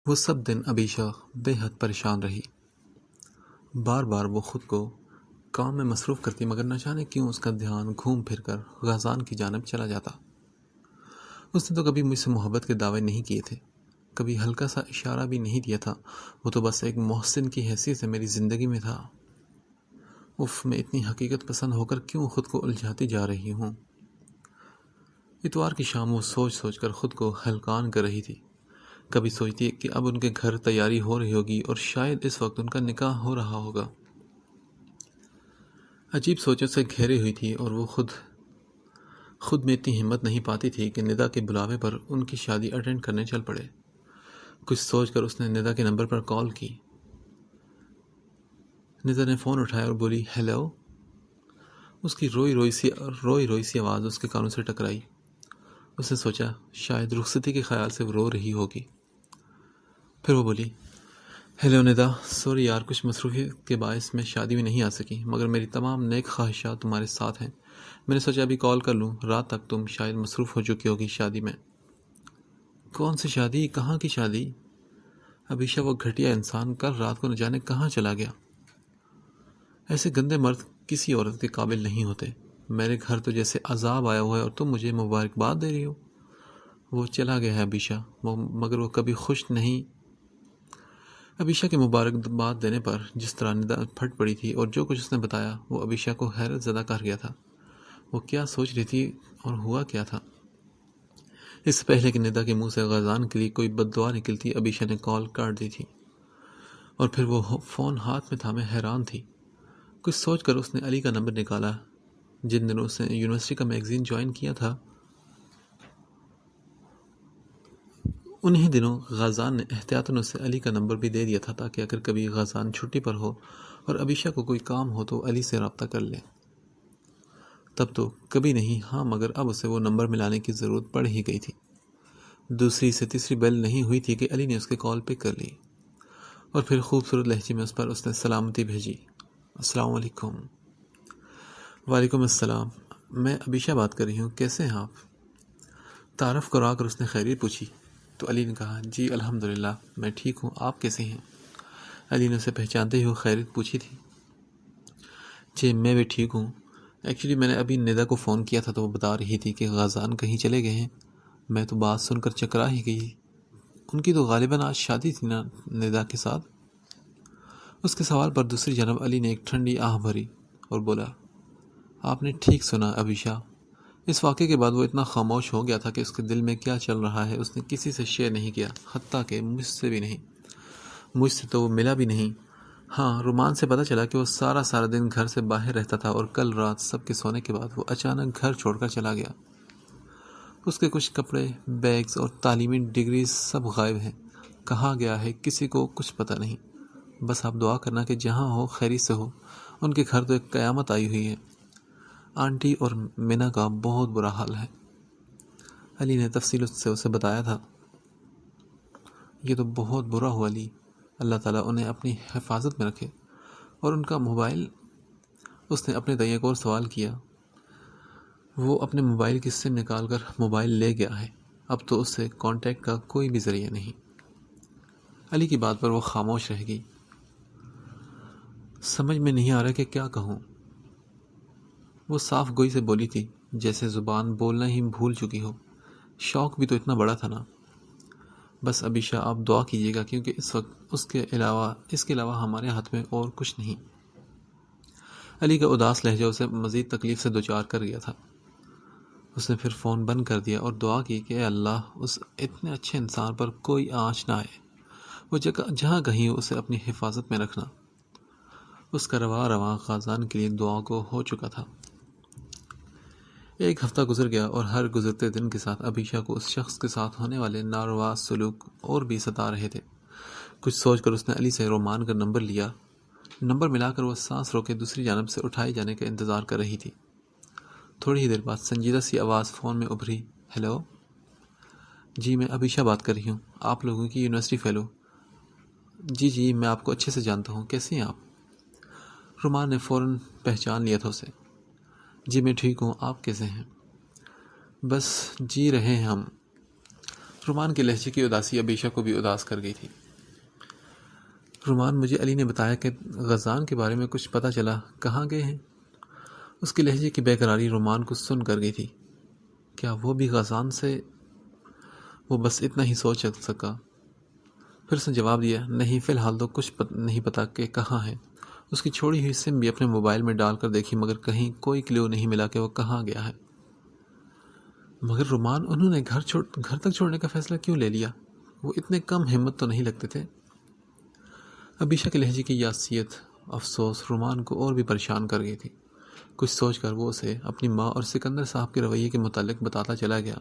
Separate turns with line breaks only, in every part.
وہ سب دن عبیشہ بے حد پریشان رہی۔ بار بار وہ خود کو کام میں مصروف کرتی، مگر نہ جانے کیوں اس کا دھیان گھوم پھر کر غازان کی جانب چلا جاتا۔ اس نے تو کبھی مجھ سے محبت کے دعوے نہیں کیے تھے، کبھی ہلکا سا اشارہ بھی نہیں دیا تھا، وہ تو بس ایک محسن کی حیثیت سے میری زندگی میں تھا۔ میں اتنی حقیقت پسند ہو کر کیوں خود کو الجھاتی جا رہی ہوں؟ اتوار کی شام وہ سوچ سوچ کر خود کو ہلکان کر رہی تھی۔ کبھی سوچتی کہ اب ان کے گھر تیاری ہو رہی ہوگی اور شاید اس وقت ان کا نکاح ہو رہا ہوگا۔ عجیب سوچوں سے گھیری ہوئی تھی اور وہ خود میں اتنی ہمت نہیں پاتی تھی کہ ندا کے بلاوے پر ان کی شادی اٹینڈ کرنے چل پڑے۔ کچھ سوچ کر اس نے ندا کے نمبر پر کال کی۔ ندا نے فون اٹھایا اور بولی ہیلو۔ اس کی روئی روئی سی آواز اس کے کانوں سے ٹکرائی۔ اس نے سوچا شاید رخصتی کے خیال سے وہ رو رہی ہوگی۔ پھر وہ بولی ہیلو ندا، سوری یار، کچھ مصروفیت کے باعث میں شادی میں نہیں آ سکی، مگر میری تمام نیک خواہشات تمہارے ساتھ ہیں۔ میں نے سوچا ابھی کال کر لوں، رات تک تم شاید مصروف ہو چکی ہوگی شادی میں۔ کون سی شادی؟ کہاں کی شادی؟ عبیشہ وہ گھٹیا انسان کل رات کو نہ جانے کہاں چلا گیا۔ ایسے گندے مرد کسی عورت کے قابل نہیں ہوتے۔ میرے گھر تو جیسے عذاب آیا ہوا ہے اور تم مجھے مبارکباد دے رہی ہو۔ وہ چلا گیا ہے عبیشہ، مگر وہ کبھی خوش نہیں۔ عبیشہ کے مبارکباد دینے پر جس طرح ندا پھٹ پڑی تھی اور جو کچھ اس نے بتایا وہ عبیشہ کو حیرت زدہ کر گیا تھا۔ وہ کیا سوچ رہی تھی اور ہوا کیا تھا؟ اس سے پہلے کہ ندا کے منہ سے غازان کے لیے کوئی بد دعا نکلتی، عبیشہ نے کال کاٹ دی تھی اور پھر وہ فون ہاتھ میں تھامے حیران تھی۔ کچھ سوچ کر اس نے علی کا نمبر نکالا۔ جن دنوں اس نے یونیورسٹی کا میگزین جوائن کیا تھا، انہی دنوں غازان نے احتیاطاً اسے علی کا نمبر بھی دے دیا تھا تاکہ اگر کبھی غازان چھٹی پر ہو اور عبیشہ کو کوئی کام ہو تو علی سے رابطہ کر لے۔ تب تو کبھی نہیں، ہاں مگر اب اسے وہ نمبر ملانے کی ضرورت پڑ ہی گئی تھی۔ دوسری سے تیسری بیل نہیں ہوئی تھی کہ علی نے اس کے کال پک کر لی اور پھر خوبصورت لہجے میں اس پر اس نے سلامتی بھیجی۔ السلام علیکم۔ وعلیکم السلام، میں عبیشہ بات کر رہی ہوں، کیسے ہیں آپ؟ تعارف کرا کر اس نے خیریت پوچھی تو علی نے کہا جی الحمدللہ میں ٹھیک ہوں، آپ کیسے ہیں؟ علی نے اسے پہچانتے ہوئے خیریت پوچھی تھی۔ جی میں بھی ٹھیک ہوں، ایکچولی میں نے ابھی ندا کو فون کیا تھا تو وہ بتا رہی تھی کہ غازان کہیں چلے گئے ہیں۔ میں تو بات سن کر چکرا ہی گئی، ان کی تو غالباً آج شادی تھی نا ندا کے ساتھ۔ اس کے سوال پر دوسری جانب علی نے ایک ٹھنڈی آہ بھری اور بولا آپ نے ٹھیک سنا عبیشہ۔ اس واقعے کے بعد وہ اتنا خاموش ہو گیا تھا کہ اس کے دل میں کیا چل رہا ہے اس نے کسی سے شیئر نہیں کیا، حتیٰ کہ مجھ سے بھی نہیں۔ مجھ سے تو وہ ملا بھی نہیں۔ ہاں، رومان سے پتہ چلا کہ وہ سارا دن گھر سے باہر رہتا تھا اور کل رات سب کے سونے کے بعد وہ اچانک گھر چھوڑ کر چلا گیا۔ اس کے کچھ کپڑے، بیگز اور تعلیمی ڈگریز سب غائب ہیں۔ کہاں گیا ہے کسی کو کچھ پتہ نہیں۔ بس آپ دعا کرنا کہ جہاں ہو خیریت سے ہو۔ ان کے گھر تو ایک قیامت آئی ہوئی ہے۔ آنٹی اور مینا کا بہت برا حال ہے۔ علی نے تفصیل سے اسے بتایا تھا۔ یہ تو بہت برا ہوا علی، اللہ تعالیٰ انہیں اپنی حفاظت میں رکھے۔ اور ان کا موبائل؟ اس نے اپنے تئیں ایک اور سوال کیا۔ وہ اپنے موبائل کی سم نکال کر موبائل لے گیا ہے، اب تو اس سے کانٹیکٹ کا کوئی بھی ذریعہ نہیں۔ علی کی بات پر وہ خاموش رہ گئی۔ سمجھ میں نہیں آ رہا کہ کیا کہوں۔ وہ صاف گوئی سے بولی تھی جیسے زبان بولنا ہی بھول چکی ہو۔ شوق بھی تو اتنا بڑا تھا نا۔ بس عبیشہ آپ دعا کیجیے گا کیونکہ اس وقت اس کے علاوہ ہمارے ہاتھ میں اور کچھ نہیں۔ علی کا اداس لہجہ اسے مزید تکلیف سے دوچار کر گیا تھا۔ اس نے پھر فون بند کر دیا اور دعا کی کہ اے اللہ اس اتنے اچھے انسان پر کوئی آنچ نہ آئے، وہ جہاں کہیں اسے اپنی حفاظت میں رکھنا۔ اس کا رواں غازان کے لیے دعا کو ہو چکا تھا۔ ایک ہفتہ گزر گیا اور ہر گزرتے دن کے ساتھ عبیشہ کو اس شخص کے ساتھ ہونے والے ناروا سلوک اور بھی ستا رہے تھے۔ کچھ سوچ کر اس نے علی سے رومان کا نمبر لیا۔ نمبر ملا کر وہ سانس روکے دوسری جانب سے اٹھائے جانے کا انتظار کر رہی تھی۔ تھوڑی ہی دیر بعد سنجیدہ سی آواز فون میں ابھری، ہیلو جی میں عبیشہ بات کر رہی ہوں، آپ لوگوں کی یونیورسٹی فیلو۔ جی میں آپ کو اچھے سے جانتا ہوں، کیسے ہیں آپ؟ رومان نے فوراً پہچان لیا تھا اسے۔ جی میں ٹھیک ہوں، آپ کیسے ہیں؟ بس جی رہے ہیں ہم۔ رومان کے لہجے کی اداسی ابیشہ کو بھی اداس کر گئی تھی۔ رومان، مجھے علی نے بتایا کہ غزان کے بارے میں کچھ پتہ چلا، کہاں گئے ہیں؟ اس کے لہجے کی بے قراری رومان کو سن کر گئی تھی۔ کیا وہ بھی غزان سے؟ وہ بس اتنا ہی سوچ سکا، پھر اس نے جواب دیا، نہیں، فی الحال تو کچھ نہیں پتا کہ کہاں ہے۔ اس کی چھوڑی ہوئی سم بھی اپنے موبائل میں ڈال کر دیکھی، مگر کہیں کوئی کلیو نہیں ملا کہ وہ کہاں گیا ہے۔ مگر رومان، انہوں نے گھر تک چھوڑنے کا فیصلہ کیوں لے لیا؟ وہ اتنے کم ہمت تو نہیں لگتے تھے۔ ابیشہ کے لہجے کی یاسیت، افسوس رومان کو اور بھی پریشان کر گئی تھی۔ کچھ سوچ کر وہ اسے اپنی ماں اور سکندر صاحب کے رویے کے متعلق بتاتا چلا گیا۔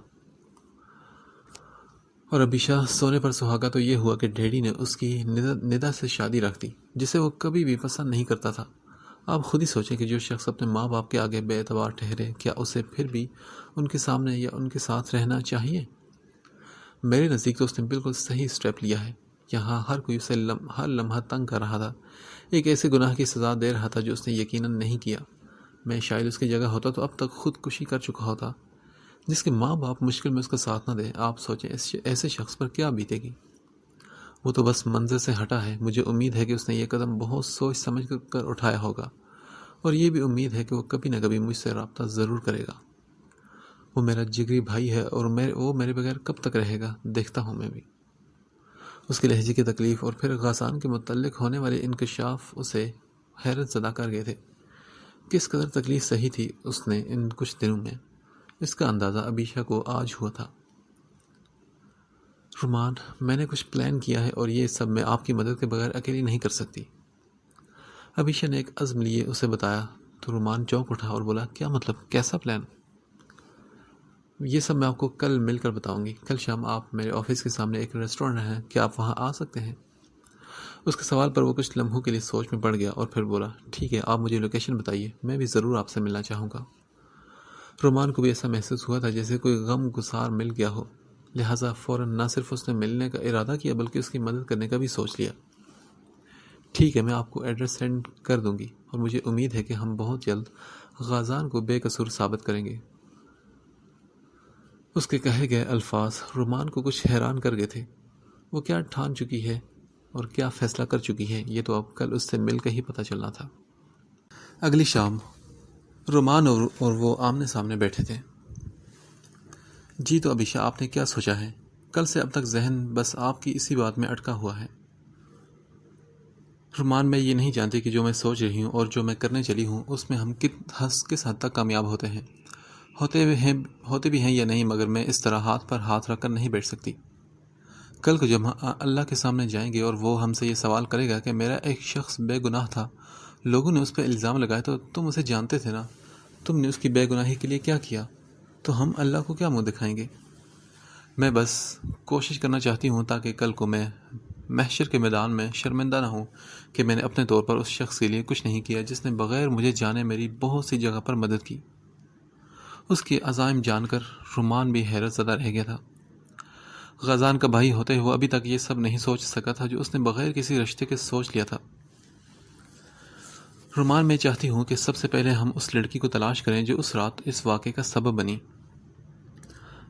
اور ابیشہ سونے پر سہاگا تو یہ ہوا کہ ڈیڈی نے اس کی ندا سے شادی رکھ دی، جسے وہ کبھی بھی پسند نہیں کرتا تھا۔ آپ خود ہی سوچیں کہ جو شخص اپنے ماں باپ کے آگے بے اعتبار ٹھہرے، کیا اسے پھر بھی ان کے سامنے یا ان کے ساتھ رہنا چاہیے؟ میرے نزدیک تو اس نے بالکل صحیح سٹیپ لیا ہے۔ یہاں ہر کوئی اسے ہر لمحہ تنگ کر رہا تھا، ایک ایسے گناہ کی سزا دے رہا تھا جو اس نے یقیناً نہیں کیا۔ میں شاید اس کی جگہ ہوتا تو اب تک خودکشی کر چکا ہوتا۔ جس کے ماں باپ مشکل میں اس کا ساتھ نہ دے، آپ سوچیں ایسے شخص پر کیا بیتے گی۔ وہ تو بس منظر سے ہٹا ہے۔ مجھے امید ہے کہ اس نے یہ قدم بہت سوچ سمجھ کر اٹھایا ہوگا، اور یہ بھی امید ہے کہ وہ کبھی نہ کبھی مجھ سے رابطہ ضرور کرے گا۔ وہ میرا جگری بھائی ہے، اور وہ میرے بغیر کب تک رہے گا، دیکھتا ہوں میں بھی۔ اس کے لہجے کی تکلیف اور پھر غسان کے متعلق ہونے والے انکشاف اسے حیرت زدہ کر گئے تھے۔ کس قدر تکلیف سہی تھی اس نے ان کچھ دنوں میں، اس کا اندازہ ابیشہ کو آج ہوا تھا۔ رومان، میں نے کچھ پلان کیا ہے، اور یہ سب میں آپ کی مدد کے بغیر اکیلی نہیں کر سکتی۔ ابیشہ نے ایک عزم لیے اسے بتایا تو رومان چونک اٹھا اور بولا، کیا مطلب، کیسا پلان؟ یہ سب میں آپ کو کل مل کر بتاؤں گی۔ کل شام آپ میرے آفس کے سامنے ایک ریسٹورینٹ ہے، کیا آپ وہاں آ سکتے ہیں؟ اس کے سوال پر وہ کچھ لمحوں کے لیے سوچ میں پڑ گیا، اور پھر بولا، ٹھیک ہے، آپ مجھے لوکیشن بتائیے، میں بھی ضرور آپ سے ملنا چاہوں گا۔ رومان کو بھی ایسا محسوس ہوا تھا جیسے کوئی غم گسار مل گیا ہو، لہٰذا فوراً نہ صرف اس نے ملنے کا ارادہ کیا بلکہ اس کی مدد کرنے کا بھی سوچ لیا۔ ٹھیک ہے، میں آپ کو ایڈریس سینڈ کر دوں گی، اور مجھے امید ہے کہ ہم بہت جلد غازان کو بے قصور ثابت کریں گے۔ اس کے کہے گئے الفاظ رومان کو کچھ حیران کر گئے تھے۔ وہ کیا ٹھان چکی ہے اور کیا فیصلہ کر چکی ہے، یہ تو اب کل اس سے مل کر ہی پتہ چلنا تھا۔ اگلی شام رومان اور وہ آمنے سامنے بیٹھے تھے۔ جی تو ابیشہ، آپ نے کیا سوچا ہے؟ کل سے اب تک ذہن بس آپ کی اسی بات میں اٹکا ہوا ہے۔ رومان، میں یہ نہیں جانتی کہ جو میں سوچ رہی ہوں اور جو میں کرنے چلی ہوں اس میں ہم کس حد تک کامیاب ہوتے ہیں، ہوتے بھی ہیں یا نہیں، مگر میں اس طرح ہاتھ پر ہاتھ رکھ کر نہیں بیٹھ سکتی۔ کل کو جب ہم اللہ کے سامنے جائیں گے اور وہ ہم سے یہ سوال کرے گا کہ میرا ایک شخص بے گناہ تھا، لوگوں نے اس پہ الزام لگائے، تو تم اسے جانتے تھے نا، تم نے اس کی بے گناہی کے لیے کیا کیا، تو ہم اللہ کو کیا منہ دکھائیں گے؟ میں بس کوشش کرنا چاہتی ہوں تاکہ کل کو میں محشر کے میدان میں شرمندہ نہ ہوں کہ میں نے اپنے طور پر اس شخص کے لیے کچھ نہیں کیا جس نے بغیر مجھے جانے میری بہت سی جگہ پر مدد کی۔ اس کے عزائم جان کر رومان بھی حیرت زدہ رہ گیا تھا۔ غازان کا بھائی ہوتے ہوئے ابھی تک یہ سب نہیں سوچ سکا تھا جو اس نے بغیر کسی رشتے کے سوچ لیا تھا۔ رومان، میں چاہتی ہوں کہ سب سے پہلے ہم اس لڑکی کو تلاش کریں جو اس رات اس واقعے کا سبب بنی۔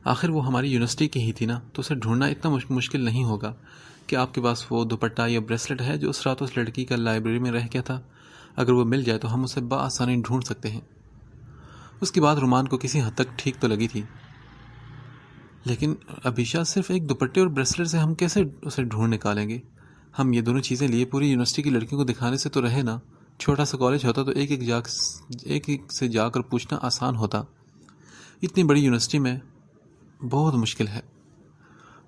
آخر وہ ہماری یونیورسٹی کی ہی تھی نا، تو اسے ڈھونڈنا اتنا مشکل نہیں ہوگا۔ کہ آپ کے پاس وہ دوپٹہ یا بریسلٹ ہے جو اس رات اس لڑکی کا لائبریری میں رہ گیا تھا؟ اگر وہ مل جائے تو ہم اسے بآسانی ڈھونڈ سکتے ہیں۔ اس کی بات رومان کو کسی حد تک ٹھیک تو لگی تھی، لیکن ابیشہ، صرف ایک دوپٹے اور بریسلٹ سے ہم کیسے اسے ڈھونڈ نکالیں گے؟ ہم یہ دونوں چیزیں لیے پوری یونیورسٹی کی لڑکیوں کو دکھانے سے تو رہے نا۔ چھوٹا سا کالج ہوتا تو ایک سے جا کر پوچھنا آسان ہوتا، اتنی بڑی یونیورسٹی میں بہت مشکل ہے۔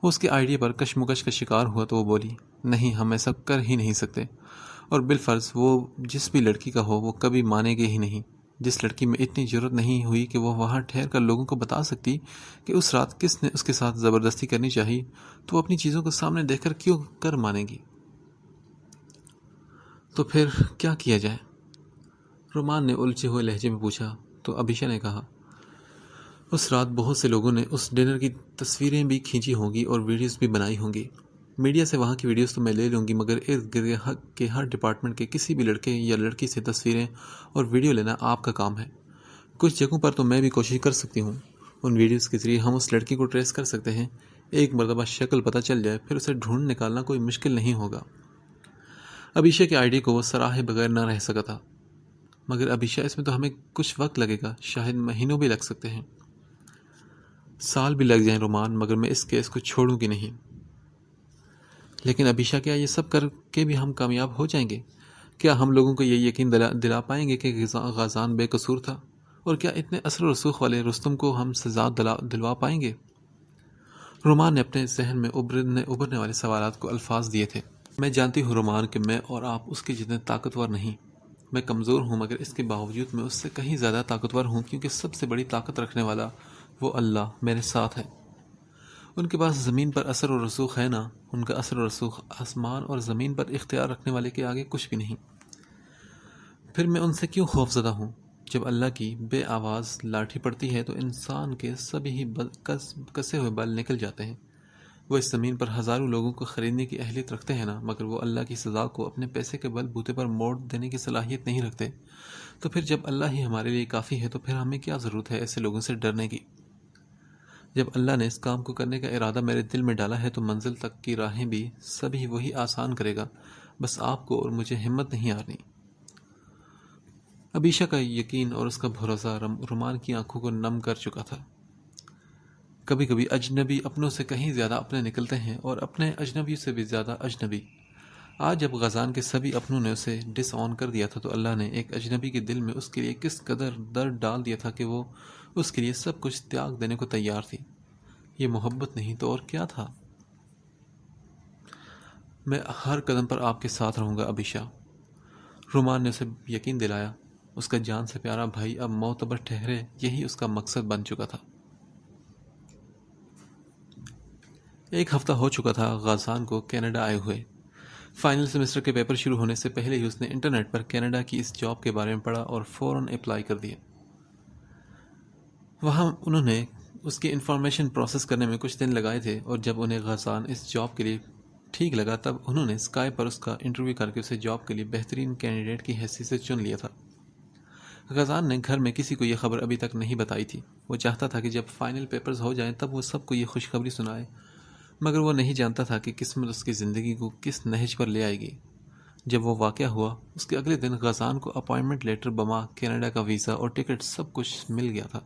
وہ اس کے آئیڈیا پر کشمکش کا شکار ہوا تو وہ بولی، نہیں، ہم ایسا کر ہی نہیں سکتے، اور بالفرض وہ جس بھی لڑکی کا ہو وہ کبھی مانے گے ہی نہیں۔ جس لڑکی میں اتنی جرت نہیں ہوئی کہ وہ وہاں ٹھہر کر لوگوں کو بتا سکتی کہ اس رات کس نے اس کے ساتھ زبردستی کرنی چاہی، تو وہ اپنی چیزوں کو سامنے دیکھ کر کیوں کر مانے گی؟ تو پھر کیا کیا جائے؟ رومان نے الجھے ہوئے لہجے میں پوچھا تو ابیشہ نے کہا، اس رات بہت سے لوگوں نے اس ڈنر کی تصویریں بھی کھینچی ہوں گی اور ویڈیوز بھی بنائی ہوں گی۔ میڈیا سے وہاں کی ویڈیوز تو میں لے لوں گی، مگر ارد گرد کے ہر ڈپارٹمنٹ کے کسی بھی لڑکے یا لڑکی سے تصویریں اور ویڈیو لینا آپ کا کام ہے۔ کچھ جگہوں پر تو میں بھی کوشش کر سکتی ہوں، ان ویڈیوز کے ذریعے ہم اس لڑکی کو ٹریس کر سکتے ہیں. ایک مرتبہ شکل پتہ چل جائے پھر اسے ڈھونڈ نکالنا کوئی مشکل نہیں ہوگا. ابیشا کے آئی ڈی کو وہ سراہے بغیر نہ رہ سکا تھا. مگر ابیشا اس میں تو ہمیں کچھ وقت لگے گا، شاید مہینوں بھی لگ سکتے ہیں، سال بھی لگ جائیں رومان، مگر میں اس کیس کو چھوڑوں گی نہیں. لیکن ابیشا کیا یہ سب کر کے بھی ہم کامیاب ہو جائیں گے؟ کیا ہم لوگوں کو یہ یقین دلا پائیں گے کہ غازان بے قصور تھا؟ اور کیا اتنے اثر و رسوخ والے رستم کو ہم سزا دلوا پائیں گے؟ رومان نے اپنے ذہن میں ابھرنے والے سوالات کو الفاظ دیے تھے. میں جانتی ہوں رومان کہ میں اور آپ اس کے جتنے طاقتور نہیں. میں کمزور ہوں، مگر اس کے باوجود میں اس سے کہیں زیادہ طاقتور ہوں، کیونکہ سب سے بڑی طاقت رکھنے والا وہ اللہ میرے ساتھ ہے. ان کے پاس زمین پر اثر و رسوخ ہے نا، ان کا اثر و رسوخ آسمان اور زمین پر اختیار رکھنے والے کے آگے کچھ بھی نہیں. پھر میں ان سے کیوں خوف زدہ ہوں؟ جب اللہ کی بے آواز لاٹھی پڑتی ہے تو انسان کے سبھی ہی کسے ہوئے بال نکل جاتے ہیں. وہ اس زمین پر ہزاروں لوگوں کو خریدنے کی اہلیت رکھتے ہیں نا، مگر وہ اللہ کی سزا کو اپنے پیسے کے بل بوتے پر موڑ دینے کی صلاحیت نہیں رکھتے. تو پھر جب اللہ ہی ہمارے لیے کافی ہے تو پھر ہمیں کیا ضرورت ہے ایسے لوگوں سے ڈرنے کی؟ جب اللہ نے اس کام کو کرنے کا ارادہ میرے دل میں ڈالا ہے تو منزل تک کی راہیں بھی سبھی وہی آسان کرے گا. بس آپ کو اور مجھے ہمت نہیں ہارنی. ابیشا کا یقین اور اس کا بھروسہ رومان کی آنکھوں کو نم کر چکا تھا. کبھی کبھی اجنبی اپنوں سے کہیں زیادہ اپنے نکلتے ہیں اور اپنے اجنبی سے بھی زیادہ اجنبی. آج جب غازان کے سبھی اپنوں نے اسے ڈس آن کر دیا تھا تو اللہ نے ایک اجنبی کے دل میں اس کے لیے کس قدر درد ڈال دیا تھا کہ وہ اس کے لیے سب کچھ تیاگ دینے کو تیار تھی. یہ محبت نہیں تو اور کیا تھا؟ میں ہر قدم پر آپ کے ساتھ رہوں گا ابیشا. رومان نے اسے یقین دلایا. اس کا جان سے پیارا بھائی اب معتبر ٹھہرے، یہی اس کا مقصد بن چکا تھا. ایک ہفتہ ہو چکا تھا غازان کو کینیڈا آئے ہوئے. فائنل سیمسٹر کے پیپر شروع ہونے سے پہلے ہی اس نے انٹرنیٹ پر کینیڈا کی اس جاب کے بارے میں پڑھا اور فوراً اپلائی کر دیا. وہاں انہوں نے اس کی انفارمیشن پروسیس کرنے میں کچھ دن لگائے تھے، اور جب انہیں غازان اس جاب کے لیے ٹھیک لگا تب انہوں نے اسکائی پر اس کا انٹرویو کر کے اسے جاب کے لیے بہترین کینڈیڈیٹ کی حیثیت سے چن لیا تھا. غازان نے گھر میں کسی کو یہ خبر ابھی تک نہیں بتائی تھی. وہ چاہتا تھا کہ جب فائنل پیپرز ہو جائیں تب وہ سب کو یہ خوشخبری سنائے، مگر وہ نہیں جانتا تھا کہ قسمت اس کی زندگی کو کس نہج پر لے آئے گی. جب وہ واقعہ ہوا اس کے اگلے دن غازان کو اپائنٹمنٹ لیٹر بما کینیڈا کا ویزا اور ٹکٹ سب کچھ مل گیا تھا.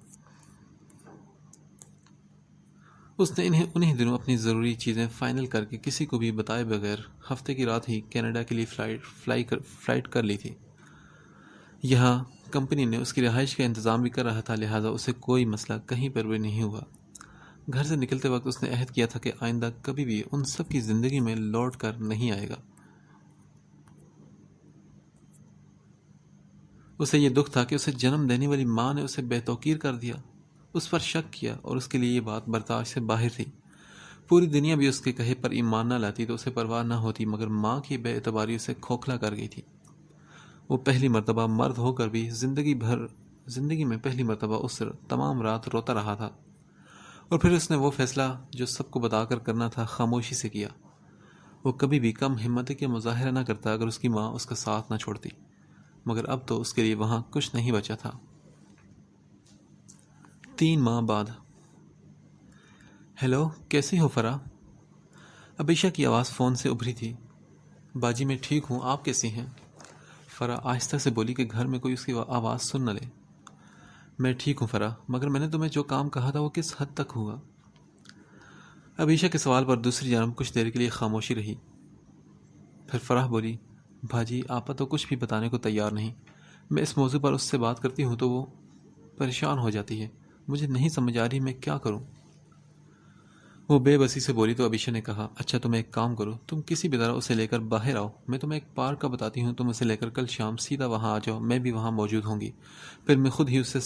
اس نے انہی دنوں اپنی ضروری چیزیں فائنل کر کے کسی کو بھی بتائے بغیر ہفتے کی رات ہی کینیڈا کے لیے فلائٹ کر لی تھی. یہاں کمپنی نے اس کی رہائش کا انتظام بھی کر رہا تھا، لہٰذا اسے کوئی مسئلہ کہیں پر بھی نہیں ہوا. گھر سے نکلتے وقت اس نے عہد کیا تھا کہ آئندہ کبھی بھی ان سب کی زندگی میں لوٹ کر نہیں آئے گا. اسے یہ دکھ تھا کہ اسے جنم دینے والی ماں نے اسے بے توقیر کر دیا، اس پر شک کیا، اور اس کے لیے یہ بات برداشت سے باہر تھی. پوری دنیا بھی اس کے کہے پر ایمان نہ لاتی تو اسے پرواہ نہ ہوتی، مگر ماں کی بے اعتباری اسے کھوکھلا کر گئی تھی. وہ پہلی مرتبہ مرد ہو کر بھی زندگی میں پہلی مرتبہ اس تمام رات روتا رہا تھا. اور پھر اس نے وہ فیصلہ جو سب کو بتا کر کرنا تھا خاموشی سے کیا. وہ کبھی بھی کم ہمتی کا مظاہرہ نہ کرتا اگر اس کی ماں اس کا ساتھ نہ چھوڑتی، مگر اب تو اس کے لیے وہاں کچھ نہیں بچا تھا. 3 ماہ بعد. ہیلو، کیسی ہو فرا؟ ابیشا کی آواز فون سے ابھری تھی. باجی میں ٹھیک ہوں، آپ کیسی ہیں؟ فرا آہستہ سے بولی کہ گھر میں کوئی اس کی آواز سن نہ لے. میں ٹھیک ہوں فرا، مگر میں نے تمہیں جو کام کہا تھا وہ کس حد تک ہوا؟ ابیشا کے سوال پر دوسری جانب کچھ دیر کے لیے خاموشی رہی. پھر فرح بولی، بھاجی آپا تو کچھ بھی بتانے کو تیار نہیں. میں اس موضوع پر اس سے بات کرتی ہوں تو وہ پریشان ہو جاتی ہے. مجھے نہیں سمجھ آ رہی میں کیا کروں. وہ بے بسی سے بولی تو ابیشا نے کہا، اچھا تم ایک کام کرو، تم کسی بھی طرح اسے لے کر باہر آؤ. میں تمہیں ایک پارک کا بتاتی ہوں، تم اسے لے کر کل شام سیدھا وہاں آ جاؤ. میں بھی وہاں موجود ہوں گی. پھر میں خود ہی اس سے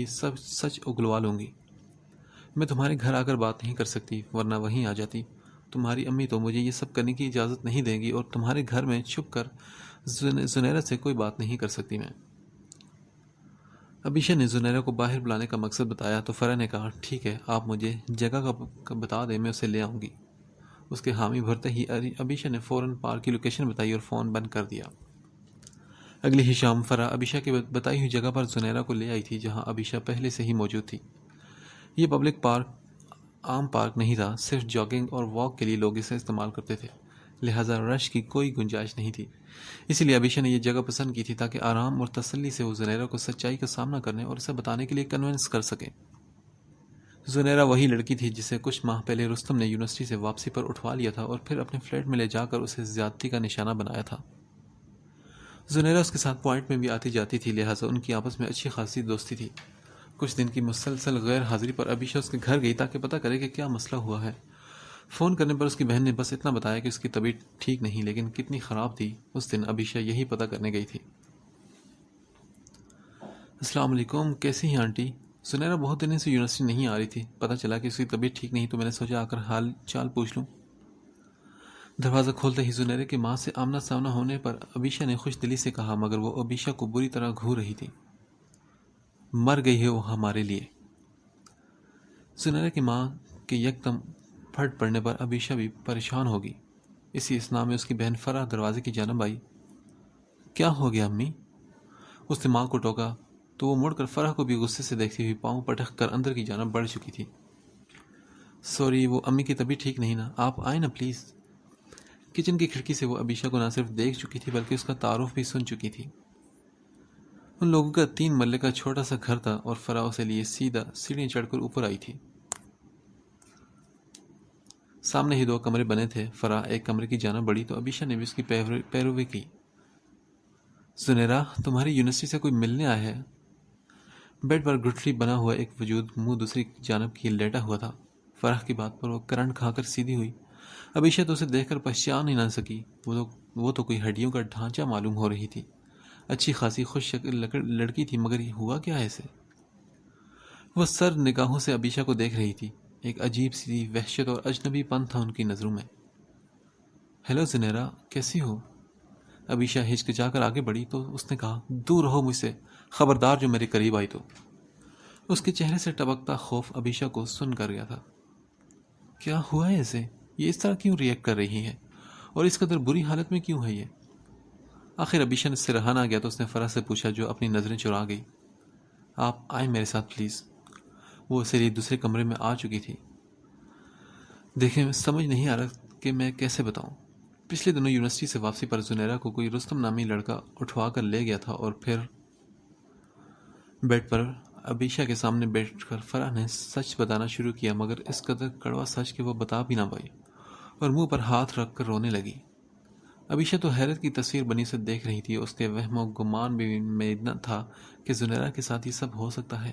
سب سچ اگلوا لوں گی. میں تمہارے گھر آ کر بات نہیں کر سکتی، ورنہ وہیں آ جاتی. تمہاری امی تو مجھے یہ سب کرنے کی اجازت نہیں دیں گی، اور تمہارے گھر میں چھپ کر زنیرہ سے کوئی بات نہیں کر سکتی میں. ابیشا نے زنیرہ کو باہر بلانے کا مقصد بتایا تو فرح نے کہا، ٹھیک ہے، آپ مجھے جگہ کا بتا دیں، میں اسے لے آؤں گی. اس کے حامی بھرتے ہی ابیشا نے فوراً پارک کی لوکیشن بتائی اور فون بند کر دیا. اگلی ہی شام فرح ابیشا کی بتائی ہوئی جگہ پر زنیرہ کو لے آئی تھی، جہاں ابیشا پہلے سے ہی موجود تھی. یہ پبلک پارک عام پارک نہیں تھا، صرف جاگنگ اور واک کے لیے لوگ اسے استعمال کرتے تھے، لہٰذا رش کی کوئی گنجائش نہیں تھی۔ اسی لیے ابیشا نے یہ جگہ پسند کی تھی تاکہ آرام اور تسلی سے وہ زنیرہ کو سچائی کا سامنا کرنے اور اسے بتانے کے لیے کنونس کر سکے۔ زنیرہ وہی لڑکی تھی جسے کچھ ماہ پہلے رستم نے یونیورسٹی سے واپسی پر اٹھوا لیا تھا اور پھر اپنے فلیٹ میں لے جا کر اسے زیادتی کا نشانہ بنایا تھا۔ زنیرہ اس کے ساتھ پوائنٹ میں بھی آتی جاتی تھی، لہٰذا ان کی آپس میں اچھی خاصی دوستی تھی۔ کچھ دن کی مسلسل غیر حاضری پر ابیشا اس کے گھر گئی تاکہ پتہ کرے کہ کیا مسئلہ ہوا ہے۔ فون کرنے پر اس کی بہن نے بس اتنا بتایا کہ اس کی طبیعت ٹھیک نہیں، لیکن کتنی خراب تھی اس دن ابیشا یہی پتہ کرنے گئی تھی۔ السلام علیکم، کیسی ہیں آنٹی؟ زنیرہ بہت دنوں سے یونیورسٹی نہیں آ رہی تھی، پتہ چلا کہ اس کی طبیعت ٹھیک نہیں تو میں نے سوچا آ کر حال چال پوچھ لوں۔ دروازہ کھولتے ہی زنیرہ کی ماں سے آمنا سامنا ہونے پر ابیشا نے خوش دلی سے کہا، مگر وہ ابیشا کو بری طرح گھور رہی تھی۔ مر گئی ہے وہ ہمارے لیے۔ زنیرہ کی ماں کے یکدم پھٹ پڑنے پر ابیشا بھی پریشان ہوگی۔ اسی اثناء میں اس کی بہن فرح دروازے کی جانب آئی۔ کیا ہو گیا امی؟ اس نے ماں کو ٹوکا تو وہ مڑ کر فرح کو بھی غصے سے دیکھتی ہوئی پاؤں پٹک کر اندر کی جانب بڑھ چکی تھی۔ سوری، وہ امی کی طبیعت ٹھیک نہیں نا، آپ آئیں نا پلیز۔ کچن کی کھڑکی سے وہ ابیشا کو نہ صرف دیکھ چکی تھی بلکہ اس کا تعارف بھی سن چکی تھی۔ ان لوگوں کا 3 مرلے کا چھوٹا سا گھر تھا اور فرح اسے لیے سیدھا سیڑھیاں چڑھ کر اوپر آئی تھی۔ سامنے ہی 2 کمرے بنے تھے۔ فرح ایک کمرے کی جانب بڑھی تو ابیشا نے بھی اس کی پیروی کی۔ زنیرہ، تمہاری یونیورسٹی سے کوئی ملنے آیا ہے؟ بیڈ پر گٹھلی بنا ہوا ایک وجود منہ دوسری جانب کی لیٹا ہوا تھا۔ فرح کی بات پر وہ کرنٹ کھا کر سیدھی ہوئی۔ ابیشا تو اسے دیکھ کر پہچان ہی نہ سکی، وہ تو کوئی ہڈیوں کا ڈھانچہ معلوم ہو رہی تھی۔ اچھی خاصی خوش شکل لڑکی تھی، مگر یہ ہوا کیا ہے اسے؟ وہ سر نگاہوں سے ابیشا کو دیکھ رہی تھی۔ ایک عجیب سی وحشت اور اجنبی پن تھا ان کی نظروں میں۔ ہیلو زنیرہ، کیسی ہو؟ ابیشا ہچکچا کر آگے بڑھی تو اس نے کہا، دور رہو مجھ سے، خبردار جو میرے قریب آئی تو۔ اس کے چہرے سے ٹپکتا خوف ابیشا کو سن کر گیا تھا۔ کیا ہوا ہے اسے؟ یہ اس طرح کیوں ریئیکٹ کر رہی ہے اور اس قدر بری حالت میں کیوں ہے یہ؟ آخر ابیشا سے رہا نہ گیا تو اس نے فرح سے پوچھا جو اپنی نظریں چرا گئی، آپ آئیں میرے ساتھ پلیز۔ وہ اسے لیے دوسرے کمرے میں آ چکی تھی۔ دیکھیں، سمجھ نہیں آ رہا کہ میں کیسے بتاؤں۔ پچھلے دنوں یونیورسٹی سے واپسی پر زنیرہ کو کوئی رستم نامی لڑکا اٹھوا کر لے گیا تھا اور پھر بیڈ پر ابیشا کے سامنے بیٹھ کر فرح نے سچ بتانا شروع کیا، مگر اس قدر کڑوا سچ کہ وہ بتا بھی نہ پائی اور منہ پر ہاتھ رکھ کر رونے لگی۔ ابیشا تو حیرت کی تصویر بنی سے دیکھ رہی تھی، اس کے وہم و گمان بھی میں اتنا تھا کہ زنیرہ کے ساتھ یہ سب ہو سکتا ہے۔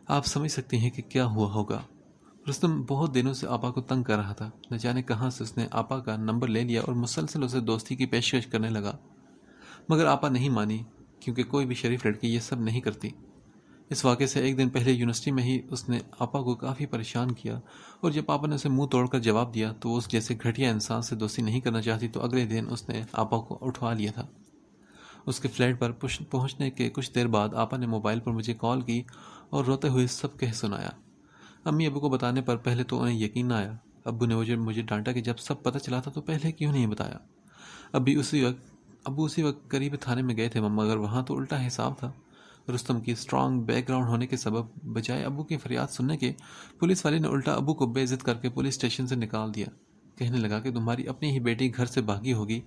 آپ سمجھ سکتی ہیں کہ کیا ہوا ہوگا۔ رستم بہت دنوں سے آپا کو تنگ کر رہا تھا، نہ جانے کہاں سے اس نے آپا کا نمبر لے لیا اور مسلسل اسے دوستی کی پیشکش کرنے لگا، مگر آپا نہیں مانی، کیونکہ کوئی بھی شریف لڑکی یہ سب نہیں کرتی۔ اس واقعے سے ایک دن پہلے یونیورسٹی میں ہی اس نے آپا کو کافی پریشان کیا، اور جب آپا نے اسے منہ توڑ کر جواب دیا تو وہ اس جیسے گھٹیا انسان سے دوستی نہیں کرنا چاہتی، تو اگلے دن اس نے آپا کو اٹھوا لیا تھا۔ اس کے فلیٹ پر پہنچنے کے کچھ دیر بعد آپا نے موبائل پر مجھے کال کی اور روتے ہوئے سب کہہ سنایا۔ امی ابو کو بتانے پر پہلے تو انہیں یقین نہ آیا۔ ابو نے مجھے ڈانٹا کہ جب سب پتہ چلا تھا تو پہلے کیوں نہیں بتایا۔ ابو اسی وقت قریب تھانے میں گئے تھے، مگر وہاں تو الٹا حساب تھا۔ رستم کی سٹرانگ بیک گراؤنڈ ہونے کے سبب بجائے ابو کی فریاد سننے کے، پولیس والے نے الٹا ابو کو بے عزت کر کے پولیس اسٹیشن سے نکال دیا۔ کہنے لگا کہ تمہاری اپنی ہی بیٹی گھر سے بھاگی ہوگی،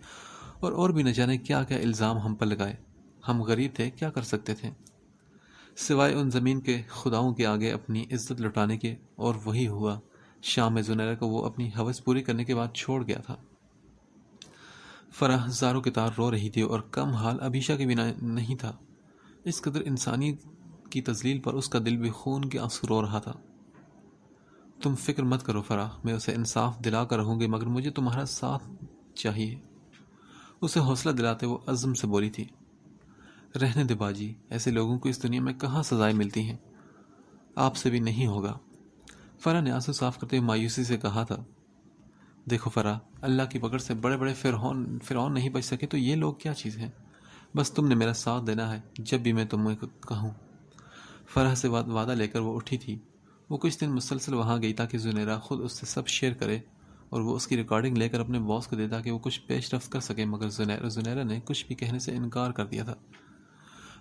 اور بھی نہ جانے کیا کیا الزام ہم پر لگائے۔ ہم غریب تھے، کیا کر سکتے تھے سوائے ان زمین کے خداؤں کے آگے اپنی عزت لٹانے کے؟ اور وہی ہوا۔ شام میں زنیرہ کو وہ اپنی ہوس پوری کرنے کے بعد چھوڑ گیا تھا۔ فرح زاروں کے تار رو رہی تھی اور کم حال ابیشا کے بنا نہیں تھا۔ اس قدر انسانی کی تذلیل پر اس کا دل بھی خون کے آنسو رو رہا تھا۔ تم فکر مت کرو فرح، میں اسے انصاف دلا کر رہوں گی، مگر مجھے تمہارا ساتھ چاہیے۔ اسے حوصلہ دلاتے وہ عزم سے بولی تھی۔ رہنے دے باجی، ایسے لوگوں کو اس دنیا میں کہاں سزائیں ملتی ہیں، آپ سے بھی نہیں ہوگا۔ فرح نے آنسو صاف کرتے ہوئے مایوسی سے کہا تھا، دیکھو فرح، اللہ کی پکڑ سے بڑے بڑے فرعون نہیں بچ سکے تو یہ لوگ کیا چیز ہیں؟ بس تم نے میرا ساتھ دینا ہے جب بھی میں تمہیں کہوں۔ فرح سے وعدہ لے کر وہ اٹھی تھی۔ وہ کچھ دن مسلسل وہاں گئی تاکہ زنیرہ خود اس سے سب شیئر کرے اور وہ اس کی ریکارڈنگ لے کر اپنے باس کو دے تاکہ وہ کچھ پیش رفت کر سکے، مگر زنیرہ نے کچھ بھی کہنے سے انکار کر دیا تھا۔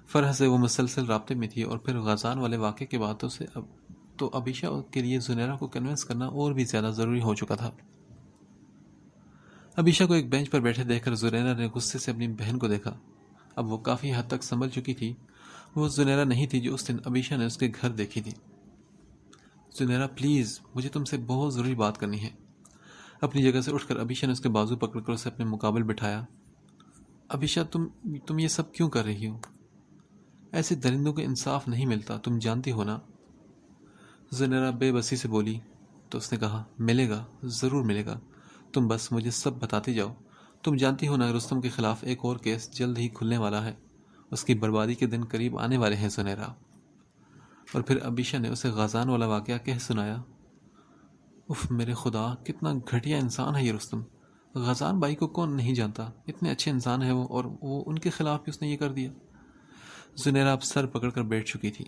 فرح سے وہ مسلسل رابطے میں تھی، اور پھر غازان والے واقعے کے بعد تو ابیشہ کے لیے زنیرہ کو کنونس کرنا اور بھی زیادہ ضروری ہو چکا تھا۔ ابیشہ کو ایک بینچ پر بیٹھے دیکھ کر زنیرہ نے غصے سے اپنی بہن کو دیکھا۔ اب وہ کافی حد تک سنبھل چکی تھی۔ وہ زنیرہ نہیں تھی جو اس دن ابیشہ نے اس کے گھر دیکھی تھی۔ زنیرہ پلیز، مجھے تم سے بہت ضروری بات کرنی ہے۔ اپنی جگہ سے اٹھ کر ابیشہ نے اس کے بازو پکڑ کر اسے اپنے مقابل بٹھایا۔ ابیشہ، تم یہ سب کیوں کر رہی ہو؟ ایسے درندوں کو انصاف نہیں ملتا، تم جانتی ہو نا؟ زنیرہ بے بسی سے بولی تو اس نے کہا، ملے گا، ضرور ملے گا، تم بس مجھے سب بتاتے جاؤ۔ تم جانتی ہو نا رستم کے خلاف ایک اور کیس جلد ہی کھلنے والا ہے، اس کی بربادی کے دن قریب آنے والے ہیں زنیرہ۔ اور پھر ابیشہ نے اسے غازان والا واقعہ کہہ سنایا۔ اف میرے خدا، کتنا گھٹیا انسان ہے یہ رستم۔ غازان بھائی کو کون نہیں جانتا، اتنے اچھے انسان ہے وہ، اور وہ ان کے خلاف بھی اس نے یہ کر دیا۔ زنیرہ اب سر پکڑ کر بیٹھ چکی تھی۔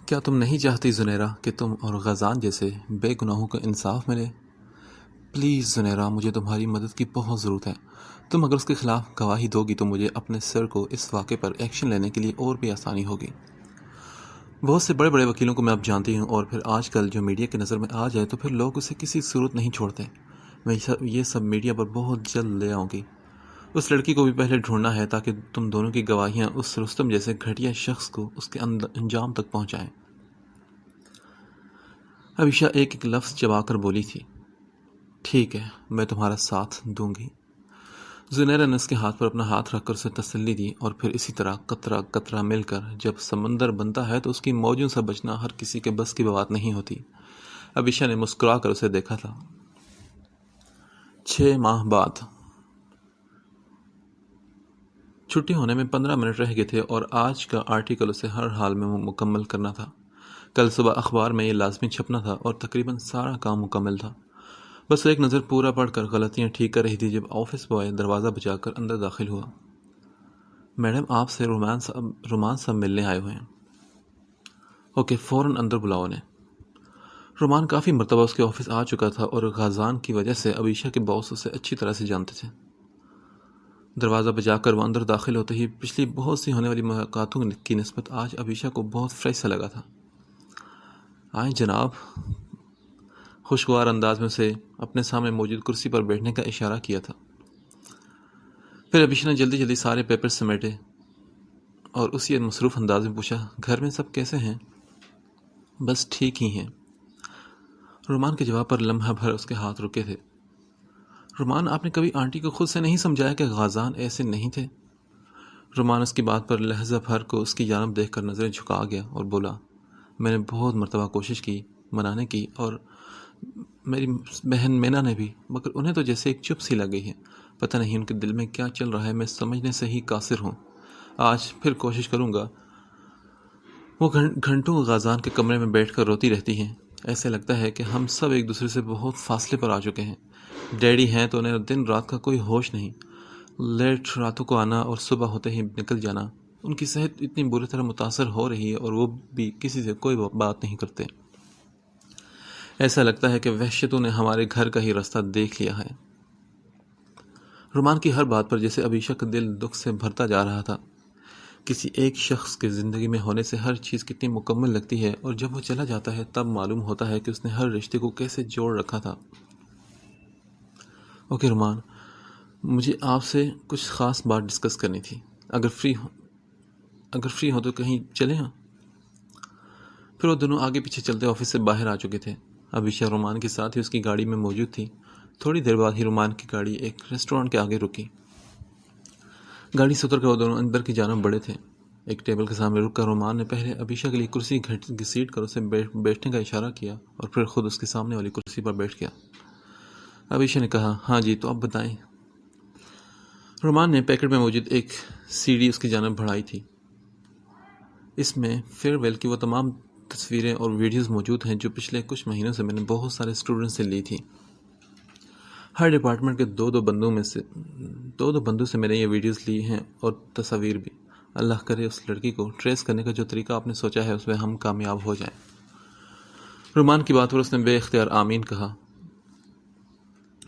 کیا تم نہیں چاہتی زنیرہ کہ تم اور غازان جیسے بے گناہوں کو انصاف ملے؟ پلیز زنیرہ، مجھے تمہاری مدد کی بہت ضرورت ہے۔ تم اگر اس کے خلاف گواہی دو گی تو مجھے اپنے سر کو اس واقعے پر ایکشن لینے کے لیے اور بھی آسانی ہوگی۔ بہت سے بڑے بڑے وکیلوں کو میں اب جانتی ہوں، اور پھر آج کل جو میڈیا کی نظر میں آ جائے تو پھر لوگ اسے کسی صورت نہیں چھوڑتے۔ میں یہ سب میڈیا پر بہت جلد لے آؤں گی۔ اس لڑکی کو بھی پہلے ڈھونڈنا ہے تاکہ تم دونوں کی گواہیاں اس رستم جیسے گھٹیا شخص کو اس کے انجام تک پہنچائیں۔ ابیشہ ایک ایک لفظ چبا کر بولی تھی۔ ٹھیک ہے، میں تمہارا ساتھ دوں گی۔ زنیرہ نے اس کے ہاتھ پر اپنا ہاتھ رکھ کر اسے تسلی دی، اور پھر اسی طرح قطرہ قطرہ مل کر جب سمندر بنتا ہے تو اس کی موجوں سے بچنا ہر کسی کے بس کی بات نہیں ہوتی۔ ابیشہ نے مسکرا کر اسے دیکھا تھا۔ 6 ماہ بعد چھٹی ہونے میں 15 منٹ رہ گئے تھے، اور آج کا آرٹیکل اسے ہر حال میں مکمل کرنا تھا۔ کل صبح اخبار میں یہ لازمی چھپنا تھا، اور تقریباً سارا کام مکمل تھا۔ بس ایک نظر پورا پڑھ کر غلطیاں ٹھیک کر رہی تھی جب آفس بوائے دروازہ بجا کر اندر داخل ہوا۔ میڈم، آپ سے رومان صاحب ملنے آئے ہوئے ہیں۔ اوکے، فوراً اندر بلاؤ انہیں۔ رومان کافی مرتبہ اس کے آفس آ چکا تھا، اور غازان کی وجہ سے ابیشہ کے باس اسے اچھی طرح سے جانتے تھے۔ دروازہ بجا کر وہ اندر داخل ہوتے ہی پچھلی بہت سی ہونے والی ملاقاتوں کی نسبت آج ابیشہ کو بہت فریش سا لگا تھا۔ آئیں جناب۔ خوشگوار انداز میں اسے اپنے سامنے موجود کرسی پر بیٹھنے کا اشارہ کیا تھا۔ پھر ابیشہ نے جلدی جلدی سارے پیپر سمیٹے اور اسی مصروف انداز میں پوچھا، گھر میں سب کیسے ہیں؟ بس ٹھیک ہی ہیں۔ رومان کے جواب پر لمحہ بھر اس کے ہاتھ رکے تھے۔ رومان، آپ نے کبھی آنٹی کو خود سے نہیں سمجھایا کہ غازان ایسے نہیں تھے؟ رومان اس کی بات پر لہجہ بھر کو اس کی جانب دیکھ کر نظریں جھکا گیا اور بولا، میں نے بہت مرتبہ کوشش کی منانے کی، اور میری بہن مینا نے بھی، مگر انہیں تو جیسے ایک چپ سی لگ گئی ہے۔ پتہ نہیں ان کے دل میں کیا چل رہا ہے، میں سمجھنے سے ہی قاصر ہوں۔ آج پھر کوشش کروں گا۔ وہ گھنٹوں غازان کے کمرے میں بیٹھ کر روتی رہتی ہیں۔ ایسے لگتا ہے کہ ہم سب ایک دوسرے سے بہت فاصلے پر آ چکے ہیں۔ ڈیڈی ہیں تو انہیں دن رات کا کوئی ہوش نہیں، لیٹ راتوں کو آنا اور صبح ہوتے ہی نکل جانا۔ ان کی صحت اتنی بری طرح متاثر ہو رہی ہے، اور وہ بھی کسی سے کوئی بات نہیں کرتے۔ ایسا لگتا ہے کہ وحشتوں نے ہمارے گھر کا ہی راستہ دیکھ لیا ہے۔ رومان کی ہر بات پر جیسے ابیشہ کا دل دکھ سے بھرتا جا رہا تھا۔ کسی ایک شخص کے زندگی میں ہونے سے ہر چیز کتنی مکمل لگتی ہے، اور جب وہ چلا جاتا ہے تب معلوم ہوتا ہے کہ اس نے ہر رشتے کو کیسے جوڑ رکھا تھا۔ اوکے رومان، مجھے آپ سے کچھ خاص بات ڈسکس کرنی تھی۔ اگر فری ہو تو کہیں چلیں ہاں؟ پھر وہ دونوں آگے پیچھے چلتے آفس سے باہر آ چکے تھے۔ ابیشہ رومان کے ساتھ ہی اس کی گاڑی میں موجود تھی۔ تھوڑی دیر بعد ہی رومان کی گاڑی ایک ریسٹورانٹ کے آگے رکی۔ گاڑی سے اتر کر وہ دونوں اندر کی جانب بڑھے تھے۔ ایک ٹیبل کے سامنے رک کر رومان نے پہلے ابیشہ کے لیے کرسی گھسیٹ کر اسے بیٹھنے کا اشارہ کیا، اور پھر خود اس کے سامنے والی کرسی پر بیٹھ گیا۔ ابیشہ نے کہا، ہاں جی، تو اب بتائیں۔ رومان نے پیکٹ میں موجود ایک سی ڈی اس کی جانب بڑھائی تھی۔ اس میں فیئر ویل کی وہ تمام تصویریں اور ویڈیوز موجود ہیں جو پچھلے کچھ مہینوں سے میں نے بہت سارے اسٹوڈنٹ سے لی تھی۔ ہر ڈپارٹمنٹ کے دو بندوں سے میں نے یہ ویڈیوز لی ہیں، اور تصاویر بھی۔ اللہ کرے اس لڑکی کو ٹریس کرنے کا جو طریقہ آپ نے سوچا ہے اس میں ہم کامیاب ہو جائیں۔ رومان کی بات پر اس نے بے اختیار آمین کہا،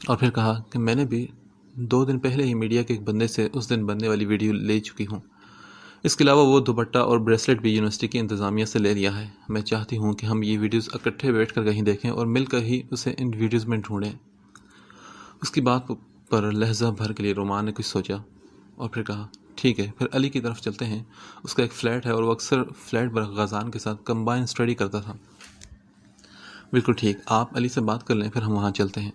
اور پھر کہا کہ میں نے بھی 2 دن پہلے ہی میڈیا کے ایک بندے سے اس دن بننے والی ویڈیو لے چکی ہوں۔ اس کے علاوہ وہ دوپٹہ اور بریسلیٹ بھی یونیورسٹی کی انتظامیہ سے لے لیا ہے. میں چاہتی ہوں کہ ہم یہ ویڈیوز اکٹھے بیٹھ کر کہیں دیکھیں اور مل کر ہی اسے ان ویڈیوز میں ڈھونڈیں. اس کی بات پر لہجہ بھر کے لیے رومان نے کچھ سوچا اور پھر کہا ٹھیک ہے، پھر علی کی طرف چلتے ہیں. اس کا ایک فلیٹ ہے اور وہ اکثر فلیٹ پر غازان کے ساتھ کمبائن اسٹڈی کرتا تھا. بالکل ٹھیک، آپ علی سے بات کر لیں، پھر ہم وہاں چلتے ہیں.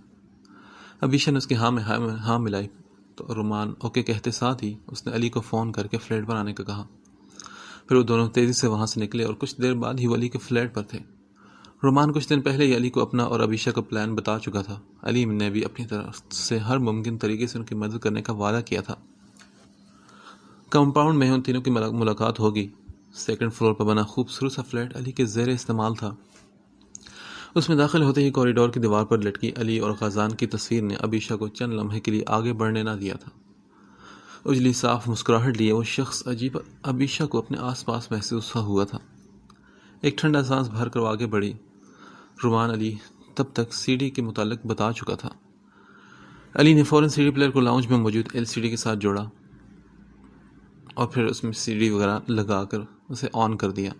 ابیشا نے اس کی ہاں ملائی تو رومان اوکے کہتے ساتھ ہی اس نے علی کو فون کر کے فلیٹ پر آنے کا کہا. پھر وہ دونوں تیزی سے وہاں سے نکلے اور کچھ دیر بعد ہی وہ علی کے فلیٹ پر تھے. رومان کچھ دن پہلے ہی علی کو اپنا اور ابیشا کا پلان بتا چکا تھا. علی نے بھی اپنی طرف سے ہر ممکن طریقے سے ان کی مدد کرنے کا وعدہ کیا تھا. کمپاؤنڈ میں ان تینوں کی ملاقات ہوگی. سیکنڈ فلور پر بنا خوبصورت سا فلیٹ علی کے زیر استعمال تھا. اس میں داخل ہوتے ہی کوریڈور کی دیوار پر لٹکی علی اور غازان کی تصویر نے ابیشا کو چند لمحے کے لیے آگے بڑھنے نہ دیا تھا. اجلی صاف مسکراہٹ لیے وہ شخص عجیب ابیشا کو اپنے آس پاس محسوس ہوا تھا. ایک ٹھنڈا سانس بھر کر وہ آگے بڑھی. رومان علی تب تک سی ڈی کے متعلق بتا چکا تھا. علی نے فوراً سی ڈی پلیئر کو لاؤنج میں موجود ایل سی ڈی کے ساتھ جوڑا اور پھر اس میں سی ڈی وغیرہ لگا کر اسے آن کر دیا.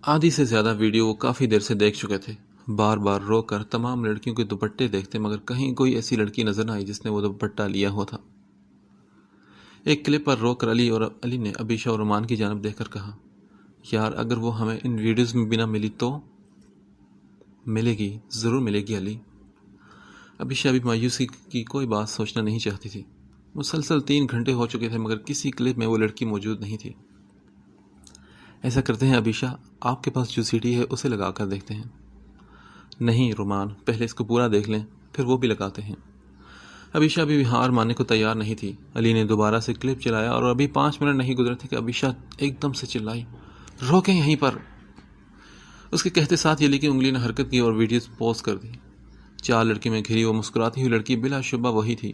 آدھی سے زیادہ ویڈیو وہ کافی دیر سے دیکھ چکے تھے. بار بار رو کر تمام لڑکیوں کے دوپٹے دیکھتے مگر کہیں کوئی ایسی لڑکی نظر نہ آئی جس نے وہ دوپٹہ لیا ہوا تھا. ایک کلپ پر رو کر علی نے ابیشا اور رومان کی جانب دیکھ کر کہا یار اگر وہ ہمیں ان ویڈیوز میں بھی نہ ملی تو؟ ملے گی، ضرور ملے گی علی. ابیشا ابھی مایوسی کی کوئی بات سوچنا نہیں چاہتی تھی. مسلسل 3 گھنٹے ہو چکے تھے مگر کسی کلپ میں وہ لڑکی موجود نہیں تھی. ایسا کرتے ہیں ابیشا، آپ کے پاس جو سی ڈی ہے اسے لگا کر دیکھتے ہیں. نہیں رومان، پہلے اس کو پورا دیکھ لیں پھر وہ بھی لگاتے ہیں. ابیشا ابھی ہار ماننے کو تیار نہیں تھی. علی نے دوبارہ سے کلپ چلایا اور ابھی 5 منٹ نہیں گزرے تھے کہ ابیشا ایک دم سے چلائی روکیں یہیں پر. اس کے کہتے ساتھ علی کی انگلی نے حرکت کی اور ویڈیوز پوز کر دی. 4 لڑکی میں گھری وہ مسکراتی ہوئی لڑکی بلا شبہ وہی تھی.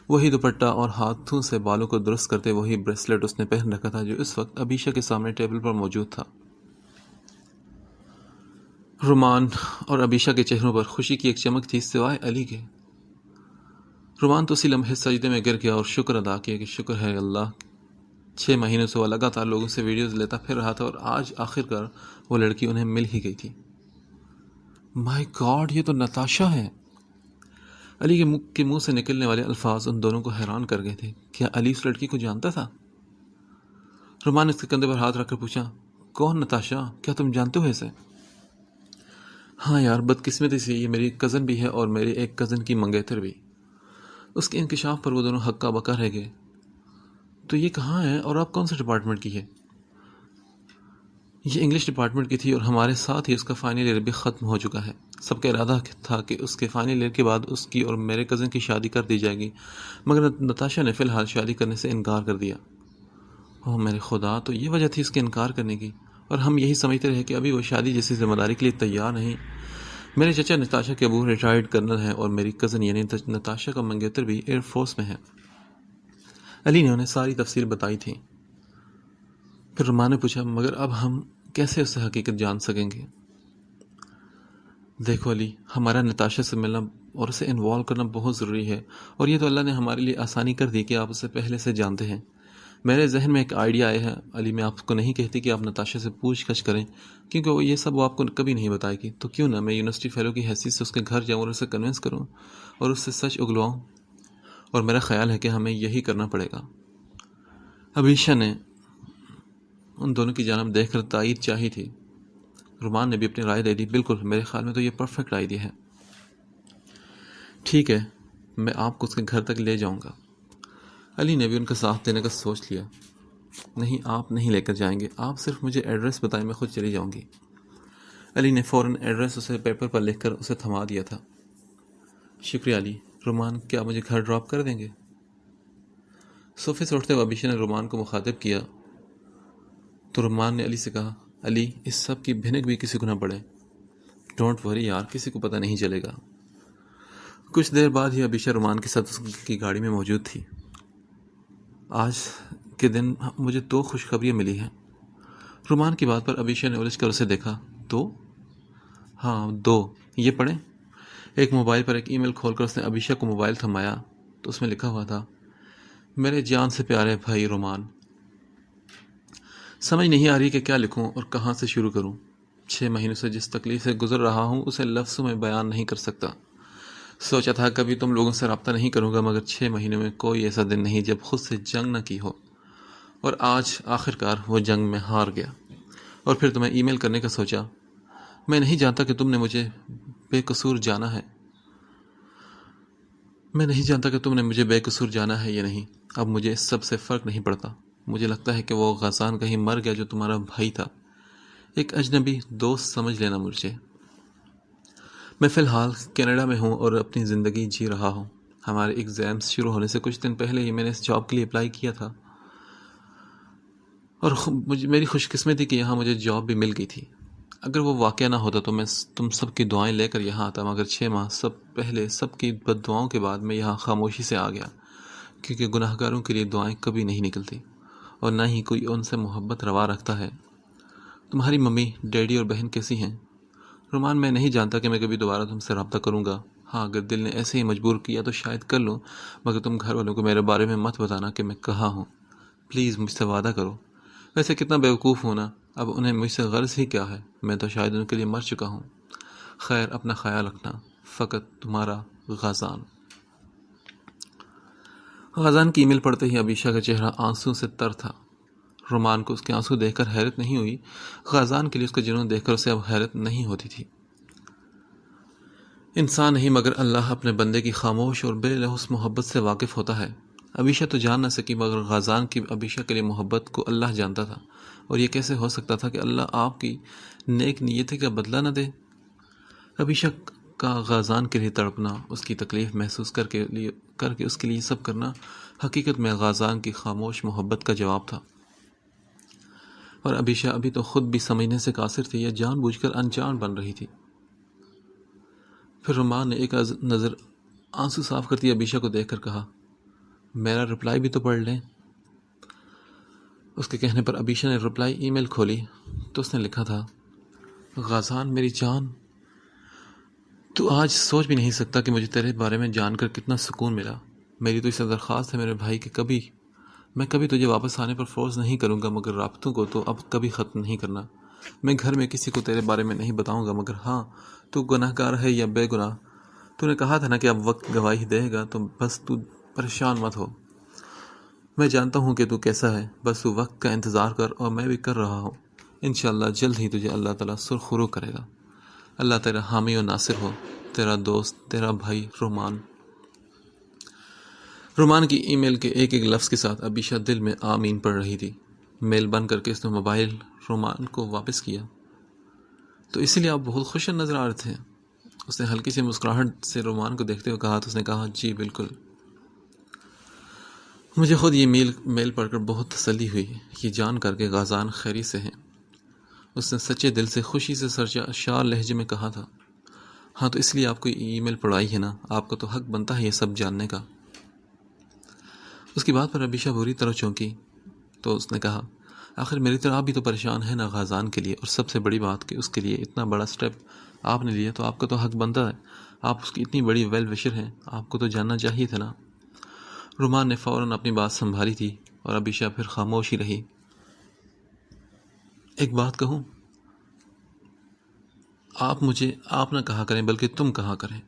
وہی دوپٹہ اور ہاتھوں سے بالوں کو درست کرتے وہی بریسلیٹ اس نے پہن رکھا تھا جو اس وقت ابیشا کے سامنے ٹیبل پر موجود تھا. رومان اور ابیشا کے چہروں پر خوشی کی ایک چمک تھی سوائے علی کے. رومان تو اسی لمحے سجدے میں گر گیا اور شکر ادا کیا کہ شکر ہے اللہ. 6 مہینوں سے وہ لگاتار لوگوں سے ویڈیوز لیتا پھر رہا تھا اور آج آخر کار وہ لڑکی انہیں مل ہی گئی تھی. مائی گاڈ، یہ تو نتاشا ہے. علی کے منہ سے نکلنے والے الفاظ ان دونوں کو حیران کر گئے تھے. کیا علی اس لڑکی کو جانتا تھا؟ رومان نے اس کے کندھے پر ہاتھ رکھ کر پوچھا کون نتاشا، کیا تم جانتے ہو اسے؟ ہاں یار، بدقسمتی سے یہ میری کزن بھی ہے اور میرے ایک کزن کی منگیتر بھی. اس کے انکشاف پر وہ دونوں ہکا بکا رہ گئے. تو یہ کہاں ہے اور آپ کون سے ڈپارٹمنٹ کی ہے؟ یہ انگلش ڈپارٹمنٹ کی تھی اور ہمارے ساتھ ہی اس کا فائنل ایئر بھی ختم ہو چکا ہے. سب کا ارادہ تھا کہ اس کے فائنل ایئر کے بعد اس کی اور میرے کزن کی شادی کر دی جائے گی مگر نتاشا نے فی الحال شادی کرنے سے انکار کر دیا. اوہ میرے خدا، تو یہ وجہ تھی اس کے انکار کرنے کی. اور ہم یہی سمجھتے رہے کہ ابھی وہ شادی جیسی ذمہ داری کے لیے تیار نہیں. میرے چچا نتاشا کے ابو ریٹائرڈ کرنل ہیں اور میری کزن یعنی نتاشا کا منگیتر بھی ایئر فورس میں ہے. علی نے انہیں ساری تفصیل بتائی تھی. پھر رومان نے پوچھا مگر اب ہم کیسے اس سے حقیقت جان سکیں گے؟ دیکھو علی، ہمارا نتاشا سے ملنا اور اسے انوالو کرنا بہت ضروری ہے اور یہ تو اللہ نے ہمارے لیے آسانی کر دی کہ آپ اسے پہلے سے جانتے ہیں. میرے ذہن میں ایک آئیڈیا آیا ہے. علی، میں آپ کو نہیں کہتی کہ آپ نتاشا سے پوچھ گچھ کریں کیونکہ وہ یہ سب وہ آپ کو کبھی نہیں بتائے گی. تو کیوں نہ میں یونیورسٹی فیلو کی حیثیت سے اس کے گھر جاؤں اور اسے کنونس کروں اور اس سے سچ اگلواؤں. اور میرا خیال ہے کہ ہمیں یہی کرنا پڑے گا. ابیشا نے ان دونوں کی جانب دیکھ کر تائید چاہی تھی. رومان نے بھی اپنی رائے دے دی. بالکل، میرے خیال میں تو یہ پرفیکٹ آئیڈیا ہے. ٹھیک ہے، میں آپ کو اس کے گھر تک لے جاؤں گا. علی نے بھی ان کا ساتھ دینے کا سوچ لیا. نہیں، آپ نہیں لے کر جائیں گے، آپ صرف مجھے ایڈریس بتائیں، میں خود چلی جاؤں گی. علی نے فوراً ایڈریس اسے پیپر پر لکھ کر اسے تھما دیا تھا. شکریہ علی. رومان، کیا مجھے گھر ڈراپ کر دیں گے؟ صوفے سے اٹھتے ہوئے ابیشا نے رومان کو مخاطب کیا تو رومان نے علی سے کہا علی، اس سب کی بھنک بھی کسی کو نہ پڑے. ڈونٹ وری یار، کسی کو پتہ نہیں چلے گا. کچھ دیر بعد ہی ابیشا رومان کے ساتھ اس کی گاڑی میں موجود تھی. آج کے دن مجھے 2 خوشخبریاں ملی ہیں. رومان کی بات پر ابیشا نے الجھ کر اسے دیکھا. 2؟ ہاں 2. یہ پڑھیں. ایک موبائل پر ایک ای میل کھول کر اس نے ابیشا کو موبائل تھمایا تو اس میں لکھا ہوا تھا میرے جان سے پیارے بھائی رومان، سمجھ نہیں آ رہی کہ کیا لکھوں اور کہاں سے شروع کروں۔ 6 مہینوں سے جس تکلیف سے گزر رہا ہوں اسے لفظوں میں بیان نہیں کر سکتا۔ سوچا تھا کبھی تم لوگوں سے رابطہ نہیں کروں گا، مگر 6 مہینوں میں کوئی ایسا دن نہیں جب خود سے جنگ نہ کی ہو، اور آج آخرکار وہ جنگ میں ہار گیا۔ اور پھر تمہیں ای میل کرنے کا سوچا۔ میں نہیں جانتا کہ تم نے مجھے بے قصور جانا ہے یا نہیں۔ اب مجھے اس سب سے فرق نہیں پڑتا۔ مجھے لگتا ہے کہ وہ غسان کہیں مر گیا جو تمہارا بھائی تھا۔ ایک اجنبی دوست سمجھ لینا مجھے۔ میں فی الحال کینیڈا میں ہوں اور اپنی زندگی جی رہا ہوں۔ ہمارے ایگزامز شروع ہونے سے کچھ دن پہلے ہی میں نے اس جاب کے لیے اپلائی کیا تھا، اور میری خوش قسمتی کہ یہاں مجھے جاب بھی مل گئی تھی۔ اگر وہ واقعہ نہ ہوتا تو میں تم سب کی دعائیں لے کر یہاں آتا، مگر 6 ماہ پہلے سب کی بد دعاؤں کے بعد میں یہاں خاموشی سے آ گیا، کیونکہ گناہ گاروں کے لیے دعائیں کبھی نہیں نکلتی اور نہ ہی کوئی ان سے محبت روا رکھتا ہے۔ تمہاری ممی، ڈیڈی اور بہن کیسی ہیں؟ رومان، میں نہیں جانتا کہ میں کبھی دوبارہ تم سے رابطہ کروں گا۔ ہاں، اگر دل نے ایسے ہی مجبور کیا تو شاید کر لوں، مگر تم گھر والوں کو میرے بارے میں مت بتانا کہ میں کہاں ہوں۔ پلیز مجھ سے وعدہ کرو۔ ویسے کتنا بیوقوف ہوں نا، اب انہیں مجھ سے غرض ہی کیا ہے؟ میں تو شاید ان کے لیے مر چکا ہوں۔ خیر، اپنا خیال رکھنا۔ فقط تمہارا غازان۔ غازان کی ای میل پڑھتے ہی عبیشہ کا چہرہ آنسو سے تر تھا۔ رومان کو اس کے آنسو دیکھ کر حیرت نہیں ہوئی، غازان کے لیے اس کا جنون دیکھ کر اسے اب حیرت نہیں ہوتی تھی۔ انسان نہیں مگر اللہ اپنے بندے کی خاموش اور بے لوث محبت سے واقف ہوتا ہے۔ عبیشہ تو جان نہ سکی، مگر غازان کی عبیشہ کے لیے محبت کو اللہ جانتا تھا، اور یہ کیسے ہو سکتا تھا کہ اللہ آپ کی نیک نیتی کا بدلہ نہ دے؟ عبیشہ کا غازان کے لیے تڑپنا، اس کی تکلیف محسوس کر کے اس کے لیے سب کرنا، حقیقت میں غازان کی خاموش محبت کا جواب تھا۔ اور عبیشہ ابھی تو خود بھی سمجھنے سے قاصر تھی یا جان بوجھ کر انجان بن رہی تھی۔ پھر رومان نے ایک نظر آنسو صاف کرتی عبیشہ کو دیکھ کر کہا، میرا رپلائی بھی تو پڑھ لیں۔ اس کے کہنے پر عبیشہ نے رپلائی ای میل کھولی تو اس نے لکھا تھا، غازان میری جان، تو آج سوچ بھی نہیں سکتا کہ مجھے تیرے بارے میں جان کر کتنا سکون ملا۔ میری تو اس سے درخواست ہے میرے بھائی کہ میں کبھی تجھے واپس آنے پر فورس نہیں کروں گا، مگر رابطوں کو تو اب کبھی ختم نہیں کرنا۔ میں گھر میں کسی کو تیرے بارے میں نہیں بتاؤں گا، مگر ہاں، تو گناہ گار ہے یا بے گناہ، تو نے کہا تھا نا کہ اب وقت گواہی دے گا، تو بس تو پریشان مت ہو۔ میں جانتا ہوں کہ تو کیسا ہے، بس تو وقت کا انتظار کر، اور میں بھی کر رہا ہوں۔ انشاءاللہ جلد ہی تجھے اللہ تعالیٰ سرخرو کرے گا۔ اللہ تیرا حامی و ناصر ہو، تیرا دوست، تیرا بھائی رومان۔ رومان کی ای میل کے ایک ایک لفظ کے ساتھ عبیشہ دل میں آمین پڑھ رہی تھی۔ میل بند کر کے اس نے موبائل رومان کو واپس کیا۔ تو اسی لیے آپ بہت خوش نظر آ رہے تھے؟ اس نے ہلکی سی مسکراہٹ سے رومان کو دیکھتے ہوئے کہا تو اس نے کہا، جی بالکل۔ مجھے خود یہ میل پڑھ کر بہت تسلی ہوئی، یہ جان کر کے غازان خیریت سے ہیں۔ اس نے سچے دل سے خوشی سے سرشار لہجے میں کہا تھا، ہاں تو اس لیے آپ کو ای میل پڑھائی ہے نا، آپ کو تو حق بنتا ہے یہ سب جاننے کا۔ اس کی بات پر عبیشہ بری طرح چونکی تو اس نے کہا، آخر میری طرح آپ بھی تو پریشان ہے نا غازان کے لیے، اور سب سے بڑی بات کہ اس کے لیے اتنا بڑا سٹیپ آپ نے لیا، تو آپ کا تو حق بنتا ہے، آپ اس کی اتنی بڑی ویل وشر ہیں، آپ کو تو جاننا چاہیے تھا نا۔ رومان نے فوراً اپنی بات سنبھالی تھی، اور عبیشہ پھر خاموش ہی رہی۔ ایک بات کہوں، آپ نہ کہا کریں بلکہ تم کہا کریں۔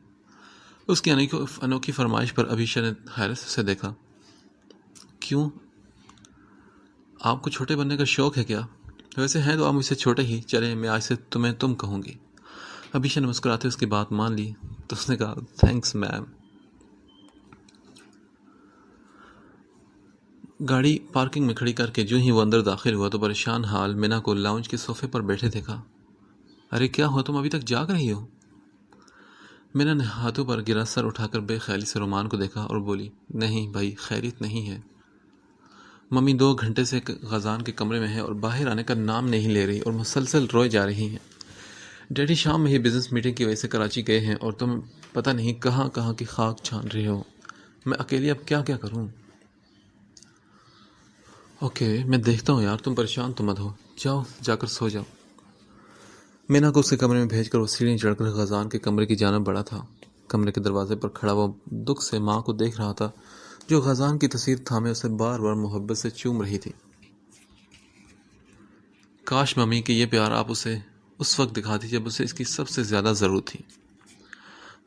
اس کی انوکھی فرمائش پر عبیشہ نے حیرت سے دیکھا۔ کیوں؟ آپ کو چھوٹے بننے کا شوق ہے کیا؟ ویسے ہیں تو آپ مجھ سے چھوٹے ہی، چلیں میں آج سے تمہیں تم کہوں گی۔ عبیشہ نے مسکراتے اس کی بات مان لی تو اس نے کہا، تھینکس میم۔ گاڑی پارکنگ میں کھڑی کر کے جو ہی وہ اندر داخل ہوا تو پریشان حال مینا کو لاؤنج کے صوفے پر بیٹھے دیکھا۔ ارے کیا ہوا، تم ابھی تک جاگ رہی ہو؟ مینا نے ہاتھوں پر گرا سر اٹھا کر بے خیالی سے رومان کو دیکھا اور بولی، نہیں بھائی، خیریت نہیں ہے۔ ممی 2 گھنٹے سے غازان کے کمرے میں ہے اور باہر آنے کا نام نہیں لے رہی اور مسلسل روئے جا رہی ہیں۔ ڈیڈی شام میں ہی بزنس میٹنگ کی وجہ سے کراچی گئے ہیں اور تم پتہ نہیں کہاں کہاں کی خاک چھان رہے ہو۔ میں اکیلی اب کیا کروں؟ اوکے، میں دیکھتا ہوں یار، تم پریشان تو مت ہو، جاؤ جا کر سو جاؤ۔ مینا کو اس کے کمرے میں بھیج کر وہ سیڑھیاں چڑھ کر غازان کے کمرے کی جانب بڑھا تھا۔ کمرے کے دروازے پر کھڑا وہ دکھ سے ماں کو دیکھ رہا تھا جو غازان کی تصویر تھامے اسے بار بار محبت سے چوم رہی تھی۔ کاش ممی کہ یہ پیار آپ اسے اس وقت دکھاتی جب اسے اس کی سب سے زیادہ ضرورت تھی۔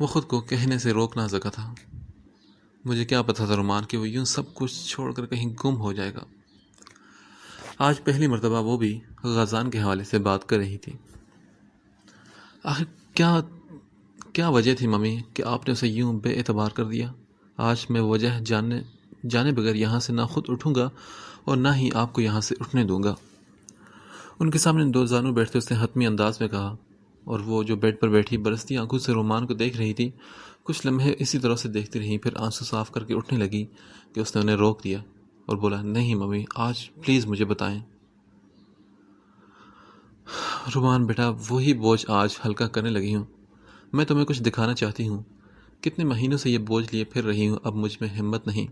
وہ خود کو کہنے سے روک نہ سکا تھا، مجھے کیا پتا تھا رومان کہ وہ یوں سب کچھ چھوڑ کر کہیں گم ہو جائے گا۔ آج پہلی مرتبہ وہ بھی غازان کے حوالے سے بات کر رہی تھی۔ آخر کیا وجہ تھی ممی کہ آپ نے اسے یوں بے اعتبار کر دیا؟ آج میں وجہ جانے بغیر یہاں سے نہ خود اٹھوں گا اور نہ ہی آپ کو یہاں سے اٹھنے دوں گا۔ ان کے سامنے دو زانو بیٹھتے اس نے حتمی انداز میں کہا، اور وہ جو بیڈ پر بیٹھی برستی آنکھوں سے رومان کو دیکھ رہی تھی کچھ لمحے اسی طرح سے دیکھتی رہی، پھر آنسو صاف کر کے اٹھنے لگی کہ اس نے انہیں روک دیا اور بولا، نہیں ممی آج پلیز مجھے بتائیں۔ رومان بیٹا وہی بوجھ آج ہلکا کرنے لگی ہوں، میں تمہیں کچھ دکھانا چاہتی ہوں، کتنے مہینوں سے یہ بوجھ لیے پھر رہی ہوں، اب مجھ میں ہمت نہیں۔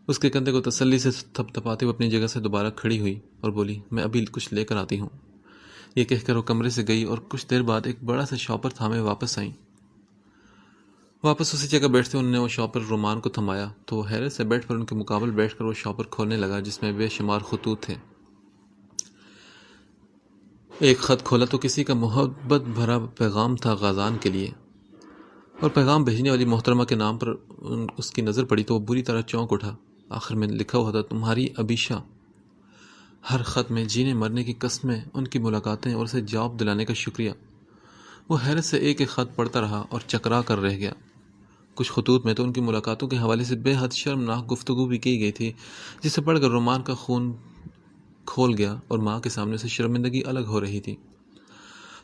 اس کے کندھے کو تسلی سے تھپ تھپاتے ہوئے اپنی جگہ سے دوبارہ کھڑی ہوئی اور بولی، میں ابھی کچھ لے کر آتی ہوں۔ یہ کہہ کر وہ کمرے سے گئی اور کچھ دیر بعد ایک بڑا سا شاپر تھامے واپس آئیں۔ واپس اسی جگہ بیٹھتے انہوں نے وہ شاپر رومان کو تھمایا تو وہ حیرت سے بیٹھ پر ان کے مقابل بیٹھ کر وہ شاپر کھولنے لگا جس میں بے شمار خطوط تھے۔ ایک خط کھولا تو کسی کا محبت بھرا پیغام تھا غازان کے لیے، اور پیغام بھیجنے والی محترمہ کے نام پر اس کی نظر پڑی تو وہ بری طرح چونک اٹھا۔ آخر میں لکھا ہوا تھا، تمہاری ابیشا۔ ہر خط میں جینے مرنے کی قسمیں، ان کی ملاقاتیں اور اسے جواب دلانے کا شکریہ۔ وہ حیرت سے ایک ایک خط پڑھتا رہا اور چکرا کر رہ گیا۔ کچھ خطوط میں تو ان کی ملاقاتوں کے حوالے سے بے حد شرمناک گفتگو بھی کی گئی تھی، جسے پڑھ کر رومان کا خون کھول گیا اور ماں کے سامنے سے شرمندگی الگ ہو رہی تھی۔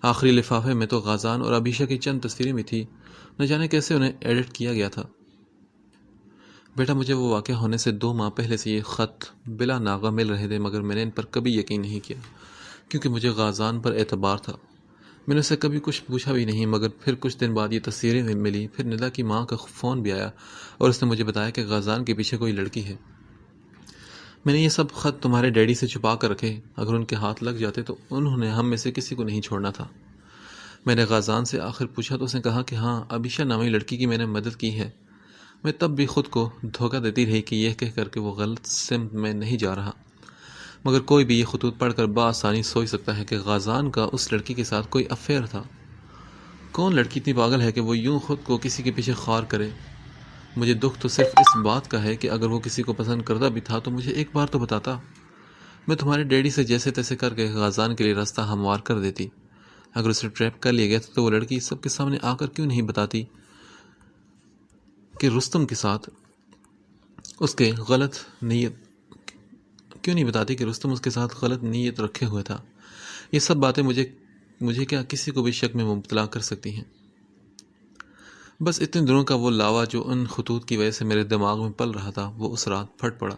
آخری لفافے میں تو غازان اور ابیشا کی چند تصویریں بھی تھی، نہ جانے کیسے انہیں ایڈٹ کیا گیا تھا۔ بیٹا مجھے وہ واقعہ ہونے سے 2 ماہ پہلے سے یہ خط بلا ناغہ مل رہے تھے، مگر میں نے ان پر کبھی یقین نہیں کیا کیونکہ مجھے غازان پر اعتبار تھا۔ میں نے اسے کبھی کچھ پوچھا بھی نہیں، مگر پھر کچھ دن بعد یہ تصویریں ملی، پھر ندا کی ماں کا فون بھی آیا اور اس نے مجھے بتایا کہ غازان کے پیچھے کوئی لڑکی ہے۔ میں نے یہ سب خط تمہارے ڈیڈی سے چھپا کر رکھے، اگر ان کے ہاتھ لگ جاتے تو انہوں نے ہم میں سے کسی کو نہیں چھوڑنا تھا۔ میں نے غازان سے آخر پوچھا تو اس نے کہا کہ ہاں، ابیشا نامی لڑکی کی میں نے مدد کی ہے۔ میں تب بھی خود کو دھوکہ دیتی رہی کہ یہ کہہ کر کہ وہ غلط سمت میں نہیں جا رہا، مگر کوئی بھی یہ خطوط پڑھ کر بآسانی سوچ سکتا ہے کہ غازان کا اس لڑکی کے ساتھ کوئی افیئر تھا۔ کون لڑکی اتنی پاگل ہے کہ وہ یوں خود کو کسی کے پیچھے خوار کرے؟ مجھے دکھ تو صرف اس بات کا ہے کہ اگر وہ کسی کو پسند کرتا بھی تھا تو مجھے ایک بار تو بتاتا، میں تمہارے ڈیڈی سے جیسے تیسے کر کے غازان کے لیے راستہ ہموار کر دیتی۔ اگر اسے ٹریپ کر لیا گیا تھا تو وہ لڑکی سب کے سامنے آ کر کیوں نہیں بتاتی کہ رستم کے ساتھ اس کے ساتھ غلط نیت رکھے ہوئے تھا؟ یہ سب باتیں مجھے کیا کسی کو بھی شک میں مبتلا کر سکتی ہیں؟ بس اتنے دنوں کا وہ لاوا جو ان خطوط کی وجہ سے میرے دماغ میں پل رہا تھا وہ اس رات پھٹ پڑا۔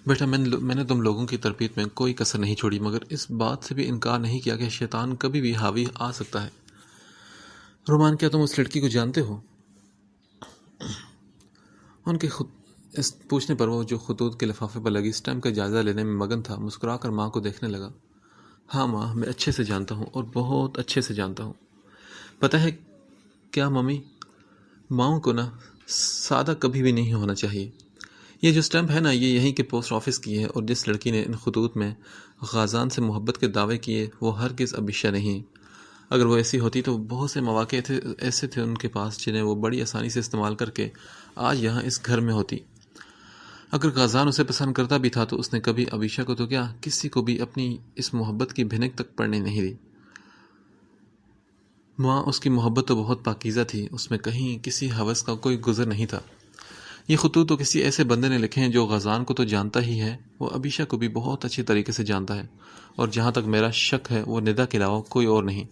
بیٹا میں نے تم لوگوں کی تربیت میں کوئی کسر نہیں چھوڑی، مگر اس بات سے بھی انکار نہیں کیا کہ شیطان کبھی بھی حاوی آ سکتا ہے۔ رومان کیا تم اس لڑکی کو جانتے ہو؟ ان کے اس پوچھنے پر وہ جو خطوط کے لفافے پر لگی اسٹیمپ کا جائزہ لینے میں مگن تھا مسکرا کر ماں کو دیکھنے لگا۔ ہاں ماں، میں اچھے سے جانتا ہوں اور بہت اچھے سے جانتا ہوں۔ پتہ ہے کیا ممی، ماؤں کو نا سادہ کبھی بھی نہیں ہونا چاہیے۔ یہ جو اسٹیمپ ہے نا، یہ یہیں کے پوسٹ آفس کی ہے، اور جس لڑکی نے ان خطوط میں غازان سے محبت کے دعوے کیے وہ ہرگز ابیشا نہیں۔ اگر وہ ایسی ہوتی تو بہت سے مواقع ایسے تھے ان کے پاس جنہیں وہ بڑی آسانی سے استعمال کر کے آج یہاں اس گھر میں ہوتی۔ اگر غازان اسے پسند کرتا بھی تھا تو اس نے کبھی ابیشا کو تو کیا کسی کو بھی اپنی اس محبت کی بھنک تک پڑنے نہیں دی۔ ماں، اس کی محبت تو بہت پاکیزہ تھی، اس میں کہیں کسی ہوس کا کوئی گزر نہیں تھا۔ یہ خطوط تو کسی ایسے بندے نے لکھے ہیں جو غازان کو تو جانتا ہی ہے، وہ ابیشا کو بھی بہت اچھے طریقے سے جانتا ہے، اور جہاں تک میرا شک ہے وہ ندا کے علاوہ کوئی اور نہیں،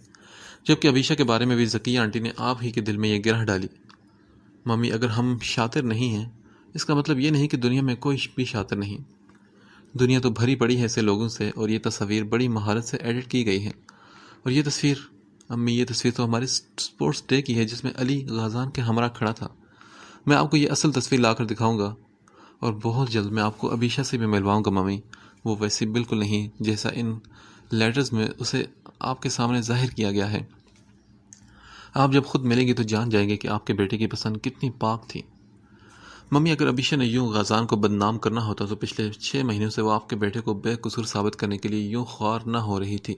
جبکہ ابیشا کے بارے میں بھی ذکیہ آنٹی نے آپ ہی کے دل میں یہ گرہ ڈالی۔ ممی، اگر ہم شاطر نہیں ہیں اس کا مطلب یہ نہیں کہ دنیا میں کوئی بھی شاطر نہیں۔ دنیا تو بھری پڑی ہے ایسے لوگوں سے، اور یہ تصویر بڑی مہارت سے ایڈٹ کی گئی ہے۔ اور یہ تصویر امی، یہ تصویر تو ہمارے اسپورٹس ڈے کی ہے جس میں علی غازان کے ہمراہ کھڑا تھا۔ میں آپ کو یہ اصل تصویر لا کر دکھاؤں گا، اور بہت جلد میں آپ کو ابیشا سے بھی ملواؤں گا ممی۔ وہ ویسی بالکل نہیں جیسا ان لیٹرز میں اسے آپ کے سامنے ظاہر کیا گیا ہے۔ آپ جب خود ملیں گی تو جان جائیں گے کہ آپ کے بیٹے کی پسند کتنی پاک تھی۔ ممی، اگر ابیشہ نے یوں غازان کو بدنام کرنا ہوتا تو پچھلے 6 مہینوں سے وہ آپ کے بیٹے کو بے قصور ثابت کرنے کے لیے یوں خوار نہ ہو رہی تھی۔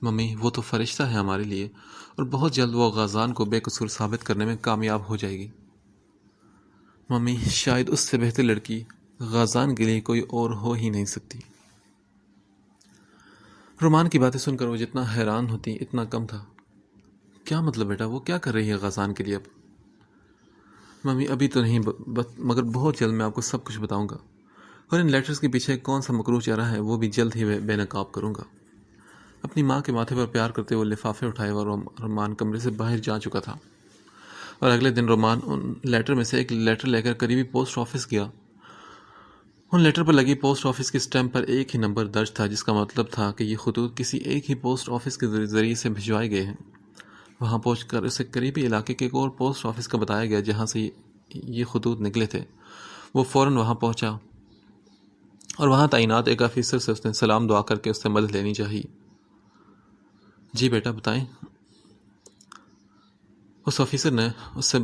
ممی، وہ تو فرشتہ ہے ہمارے لیے، اور بہت جلد وہ غازان کو بے قصور ثابت کرنے میں کامیاب ہو جائے گی۔ ممی، شاید اس سے بہتر لڑکی غازان کے لیے کوئی اور ہو ہی نہیں سکتی۔ رومان کی باتیں سن کر وہ جتنا حیران ہوتی اتنا کم تھا۔ کیا مطلب بیٹا؟ وہ کیا کر رہی ہے غازان کے لیے اب؟ ممی، ابھی تو نہیں، مگر بہت جلد میں آپ کو سب کچھ بتاؤں گا، اور ان لیٹرز کے پیچھے کون سا مکروہ چارہ ہے وہ بھی جلد ہی بے نقاب کروں گا۔ اپنی ماں کے ماتھے پر پیار کرتے ہوئے لفافے اٹھائے اور رومان کمرے سے باہر جا چکا تھا، اور اگلے دن رومان ان لیٹر میں سے ایک لیٹر لے کر قریبی پوسٹ آفس گیا۔ ان لیٹر پر لگی پوسٹ آفس کی سٹیمپ پر ایک ہی نمبر درج تھا، جس کا مطلب تھا کہ یہ خطوط کسی ایک ہی پوسٹ آفس کے ذریعے سے بھجوائے گئے ہیں۔ وہاں پہنچ کر اسے قریبی علاقے کے ایک اور پوسٹ آفس کا بتایا گیا جہاں سے یہ خطوط نکلے تھے۔ وہ فوراً وہاں پہنچا اور وہاں تعینات ایک آفیسر سے اس نے سلام دعا کر کے اس سے مدد لینی چاہیے۔ جی بیٹا، بتائیں۔ اس آفیسر نے اس سے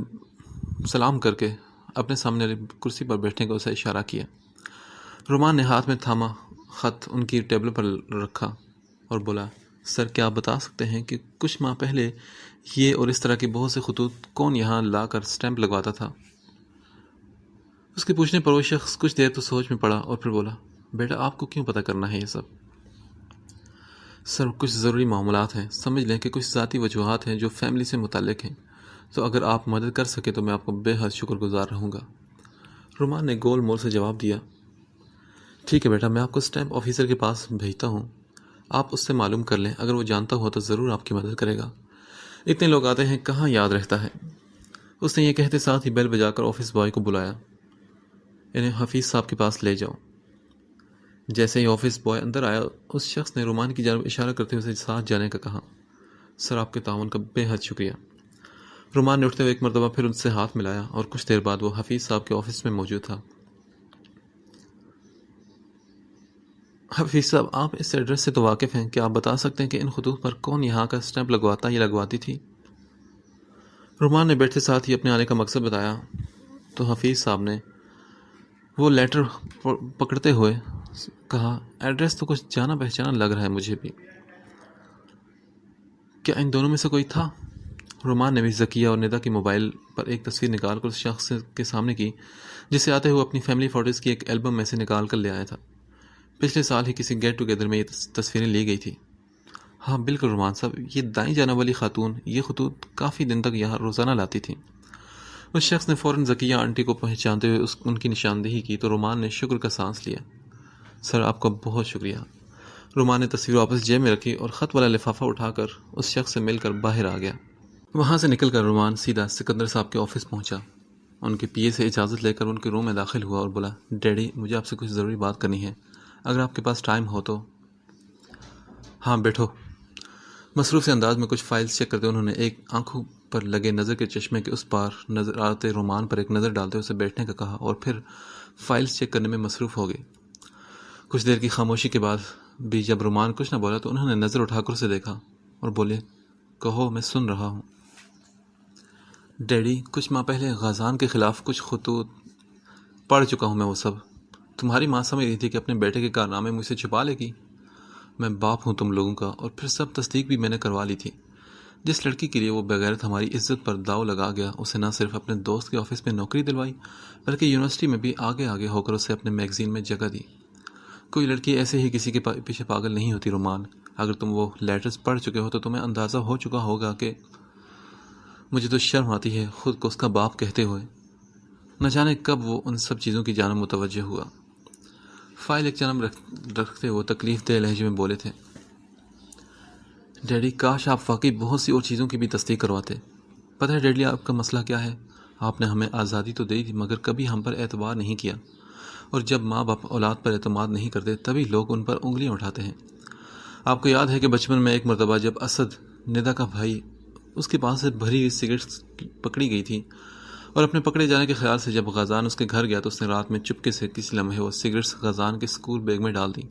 سلام کر کے اپنے سامنے کرسی پر بیٹھنے کا اسے اشارہ کیا۔ رومان نے ہاتھ میں تھاما خط ان کی ٹیبل پر رکھا اور بولا، سر، کیا آپ بتا سکتے ہیں کہ کچھ ماہ پہلے یہ اور اس طرح کے بہت سے خطوط کون یہاں لا کر سٹیمپ لگواتا تھا؟ اس کے پوچھنے پر وہ شخص کچھ دیر تو سوچ میں پڑا اور پھر بولا، بیٹا، آپ کو کیوں پتہ کرنا ہے یہ سب؟ سر، کچھ ضروری معاملات ہیں، سمجھ لیں کہ کچھ ذاتی وجوہات ہیں جو فیملی سے متعلق ہیں، تو اگر آپ مدد کر سکے تو میں آپ کو بے حد شکر گزار رہوں گا۔ رومان نے گول مول سے جواب دیا، ٹھیک ہے بیٹا، میں آپ کو سٹیمپ آفیسر کے پاس بھیجتا ہوں، آپ اس سے معلوم کر لیں، اگر وہ جانتا ہوا تو ضرور آپ کی مدد کرے گا۔ اتنے لوگ آتے ہیں، کہاں یاد رہتا ہے۔ اس نے یہ کہتے ساتھ ہی بیل بجا کر آفس بوائے کو بلایا، انہیں حفیظ صاحب کے پاس لے جاؤ۔ جیسے ہی آفس بوائے اندر آیا، اس شخص نے رومان کی جانب اشارہ کرتے ہوئے اسے ساتھ جانے کا کہا۔ سر، آپ کے تعاون کا بے حد شکریہ۔ رومان نے اٹھتے ہوئے ایک مرتبہ پھر ان سے ہاتھ ملایا اور کچھ دیر بعد وہ حفیظ صاحب کے آفس میں موجود تھا۔ حفیظ صاحب، آپ اس ایڈریس سے تو واقف ہیں، کیا آپ بتا سکتے ہیں کہ ان خطوط پر کون یہاں کا سٹیمپ لگواتا یا لگواتی تھی؟ رومان نے بیٹھتے ساتھ ہی اپنے آنے کا مقصد بتایا تو حفیظ صاحب نے وہ لیٹر پکڑتے ہوئے کہا، ایڈریس تو کچھ جانا پہچانا لگ رہا ہے مجھے بھی، کیا ان دونوں میں سے کوئی تھا؟ رومان نے بھی ذکیہ اور ندا کی موبائل پر ایک تصویر نکال کر اس شخص کے سامنے کی جسے آتے ہوئے اپنی فیملی فوٹوز کی ایک البم میں سے نکال کر لے آیا تھا۔ پچھلے سال ہی کسی گیٹ ٹوگیدر میں یہ تصویریں لی گئی تھی۔ ہاں بالکل رومان صاحب، یہ دائیں جانب والی خاتون یہ خطوط کافی دن تک یہاں روزانہ لاتی تھی۔ اس شخص نے فوراً ذکیہ آنٹی کو پہچانتے ہوئے ان کی نشاندہی کی تو رومان نے شکر کا سانس لیا۔ سر، آپ کا بہت شکریہ۔ رومان نے تصویر واپس جیب میں رکھی اور خط والا لفافہ اٹھا کر اس شخص سے مل کر باہر آ گیا۔ وہاں سے نکل کر رومان سیدھا سکندر صاحب کے آفس پہنچا۔ ان کے پی اے سے اجازت لے کر ان کے روم میں داخل ہوا اور بولا، ڈیڈی، مجھے آپ سے کچھ ضروری بات کرنی ہے، اگر آپ کے پاس ٹائم ہو تو۔ ہاں بیٹھو۔ مصروف سے انداز میں کچھ فائلز چیک کرتے انہوں نے ایک آنکھوں پر لگے نظر کے چشمے کے اس پار نظر آتے رومان پر ایک نظر ڈالتے اسے بیٹھنے کا کہا اور پھر فائلز چیک کرنے میں مصروف ہو گئے۔ کچھ دیر کی خاموشی کے بعد بھی جب رومان کچھ نہ بولا تو انہوں نے نظر اٹھا کر اسے دیکھا اور بولے، کہو، میں سن رہا ہوں۔ ڈیڈی، کچھ ماہ پہلے غازان کے خلاف کچھ خطوط پڑھ چکا ہوں میں، وہ سب تمہاری ماں سمجھ رہی تھی کہ اپنے بیٹے کے کارنامے مجھ سے چھپا لے گی۔ میں باپ ہوں تم لوگوں کا، اور پھر سب تصدیق بھی میں نے کروا لی تھی۔ جس لڑکی کے لیے وہ بغیرت ہماری عزت پر داؤ لگا گیا، اسے نہ صرف اپنے دوست کے آفس میں نوکری دلوائی بلکہ یونیورسٹی میں بھی آگے ہو کر اسے اپنے میگزین میں جگہ دی۔ کوئی لڑکی ایسے ہی کسی کے پیچھے پاگل نہیں ہوتی رومان۔ اگر تم وہ لیٹرز پڑھ چکے ہو تو تمہیں اندازہ ہو چکا ہوگا کہ مجھے تو شرم آتی ہے خود کو اس کا باپ کہتے ہوئے۔ نہ جانے کب وہ ان سب چیزوں کی جانب متوجہ ہوا۔ فائل ایک جانب رکھتے وہ تکلیف دہ لہجے میں بولے تھے، ڈیڈی، کاش آپ واقعی بہت سی اور چیزوں کی بھی تصدیق کرواتے۔ پتہ ہے ڈیڈی آپ کا مسئلہ کیا ہے؟ آپ نے ہمیں آزادی تو دی تھی مگر کبھی ہم پر اعتبار نہیں کیا، اور جب ماں باپ اولاد پر اعتماد نہیں کرتے تبھی لوگ ان پر انگلیاں اٹھاتے ہیں۔ آپ کو یاد ہے کہ بچپن میں ایک مرتبہ جب اسد، ندا کا بھائی، اس کے پاس سے بھری ہوئی سگریٹس پکڑی گئی تھی، اور اپنے پکڑے جانے کے خیال سے جب غازان اس کے گھر گیا تو اس نے رات میں چپکے سے کسی لمحے وہ سگریٹس غازان کے اسکول بیگ میں ڈال دی۔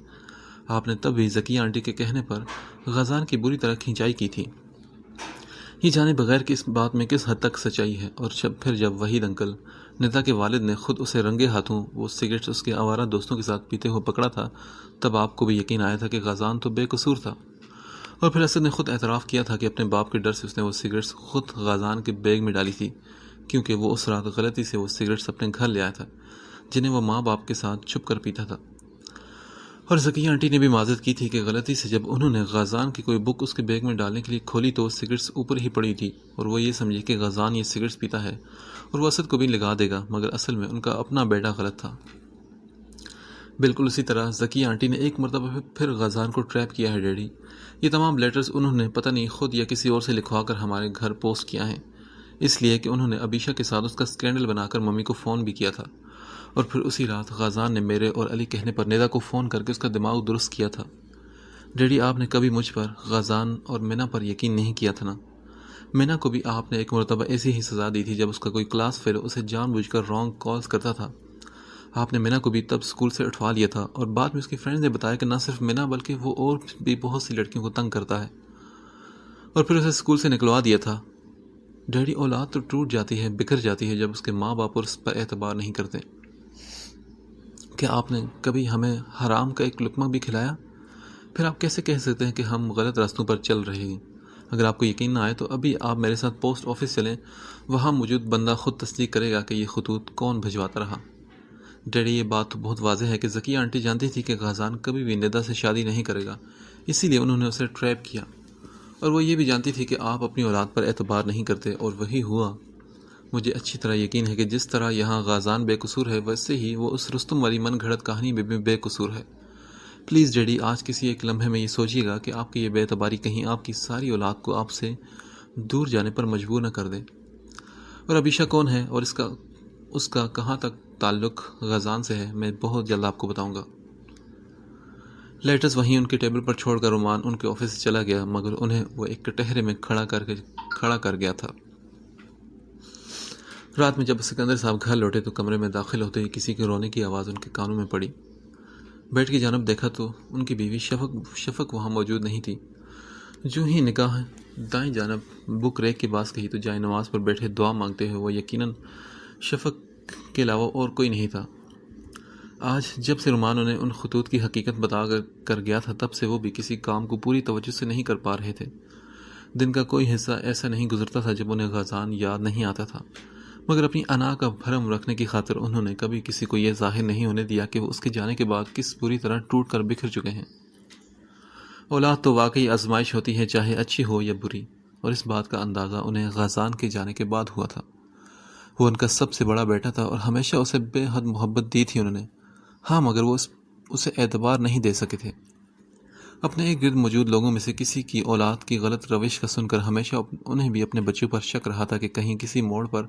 آپ نے تب بھی ذکیہ آنٹی کے کہنے پر غازان کی بری طرح کھینچائی کی تھی، یہ جانے بغیر کہ اس بات میں کس حد تک سچائی ہے۔ اور پھر جب وحید انکل ندا کے والد نے خود اسے رنگے ہاتھوں وہ سگریٹس اس کے آوارہ دوستوں کے ساتھ پیتے ہوئے پکڑا تھا، تب آپ کو بھی یقین آیا تھا کہ غازان تو بے قصور تھا۔ اور پھر اسد نے خود اعتراف کیا تھا کہ اپنے باپ کے ڈر سے اس نے وہ سگریٹس خود غازان کے بیگ میں ڈالی تھی، کیونکہ وہ اس رات غلطی سے وہ سگریٹس اپنے گھر لے آیا تھا جنہیں وہ ماں باپ کے ساتھ چھپ کر پیتا تھا۔ اور ذکیہ آنٹی نے بھی معذرت کی تھی کہ غلطی سے جب انہوں نے غازان کی کوئی بک اس کے بیگ میں ڈالنے کے لیے کھولی تو وہ سگریٹس اوپر ہی پڑی تھی، اور وہ یہ سمجھی کہ غازان یہ سگریٹس پیتا ہے اور وہ اسد کو بھی لگا دے گا، مگر اصل میں ان کا اپنا بیٹا غلط تھا۔ بالکل اسی طرح ذکیہ آنٹی نے ایک مرتبہ پھر غازان کو ٹریپ کیا ہے ڈیڈی۔ یہ تمام لیٹرز انہوں نے پتہ نہیں خود یا کسی اور سے لکھوا کر ہمارے گھر پوسٹ کیا ہیں، اس لیے کہ انہوں نے عبیشہ کے ساتھ اس کا اسکینڈل بنا کر ممی کو فون بھی کیا تھا، اور پھر اسی رات غازان نے میرے اور علی کہنے پر ندا کو فون کر کے اس کا دماغ درست کیا تھا۔ ڈیڈی، آپ نے کبھی مجھ پر، غازان اور مینا پر یقین نہیں کیا تھا نا؟ مینا کو بھی آپ نے ایک مرتبہ ایسی ہی سزا دی تھی جب اس کا کوئی کلاس فیلو اسے جان بوجھ کر رانگ کالز کرتا تھا۔ آپ نے مینا کو بھی تب اسکول سے اٹھوا لیا تھا، اور بعد میں اس کی فرینڈ نے بتایا کہ نہ صرف مینا بلکہ وہ اور بھی بہت سی لڑکیوں کو تنگ کرتا ہے، اور پھر اسے اسکول سے نکلوا دیا تھا۔ ڈیڈی، اولاد تو ٹوٹ جاتی ہے، بکھر جاتی ہے جب اس کے ماں باپ اور اس پر اعتبار نہیں کرتے۔ کیا آپ نے کبھی ہمیں حرام کا ایک لقمہ بھی کھلایا؟ پھر آپ کیسے کہہ سکتے ہیں کہ ہم غلط راستوں پر چل رہے ہیں؟ اگر آپ کو یقین نہ آئے تو ابھی آپ میرے ساتھ پوسٹ آفس چلیں، وہاں موجود بندہ خود تصدیق کرے گا کہ یہ خطوط کون بھجواتا رہا۔ ڈیڈی، یہ بات تو بہت واضح ہے کہ ذکیہ آنٹی جانتی تھی کہ غازان کبھی بھی ندا سے شادی نہیں کرے گا، اسی لیے انہوں نے اسے ٹریپ کیا، اور وہ یہ بھی جانتی تھی کہ آپ اپنی اولاد پر اعتبار نہیں کرتے، اور وہی ہوا۔ مجھے اچھی طرح یقین ہے کہ جس طرح یہاں غازان بے قصور ہے، ویسے ہی وہ اس رستم والی من گھڑت کہانی میں بھی بے قصور ہے۔ پلیز ڈیڈی، آج کسی ایک لمحے میں یہ سوچیے گا کہ آپ کی یہ بے اعتباری کہیں آپ کی ساری اولاد کو آپ سے دور جانے پر مجبور نہ کر دے۔ اور عبیشہ کون ہے اور اس کا کہاں تک تعلق غازان سے ہے، میں بہت جلد آپ کو بتاؤں گا۔ لیٹرز وہیں ان کے ٹیبل پر چھوڑ کر رومان ان کے آفس سے چلا گیا، مگر انہیں وہ ایک کٹہرے میں کھڑا کر گیا تھا۔ رات میں جب سکندر صاحب گھر لوٹے تو کمرے میں داخل ہوتے ہی کسی کے رونے کی آواز ان کے کانوں میں پڑی۔ بیڈ کی جانب دیکھا تو ان کی بیوی شفق وہاں موجود نہیں تھی۔ جو ہی نگاہ دائیں جانب بک ریک کے پاس گئی تو جائے نماز پر بیٹھے دعا مانگتے ہوئے وہ یقیناً شفق کے علاوہ اور کوئی نہیں تھا۔ آج جب سے رومان انہیں ان خطوط کی حقیقت بتا کر گیا تھا، تب سے وہ بھی کسی کام کو پوری توجہ سے نہیں کر پا رہے تھے۔ دن کا کوئی حصہ ایسا نہیں گزرتا تھا جب انہیں غازان یاد نہیں آتا تھا، مگر اپنی انا کا بھرم رکھنے کی خاطر انہوں نے کبھی کسی کو یہ ظاہر نہیں ہونے دیا کہ وہ اس کے جانے کے بعد کس بری طرح ٹوٹ کر بکھر چکے ہیں۔ اولاد تو واقعی آزمائش ہوتی ہے، چاہے اچھی ہو یا بری، اور اس بات کا اندازہ انہیں غازان کے جانے کے بعد ہوا تھا۔ وہ ان کا سب سے بڑا بیٹا تھا اور ہمیشہ اسے بے حد محبت دی تھی انہوں نے، ہاں، مگر وہ اسے اعتبار نہیں دے سکے تھے۔ اپنے ایک گرد موجود لوگوں میں سے کسی کی اولاد کی غلط روش کا سن کر ہمیشہ انہیں بھی اپنے بچوں پر شک رہا تھا کہ کہیں کسی موڑ پر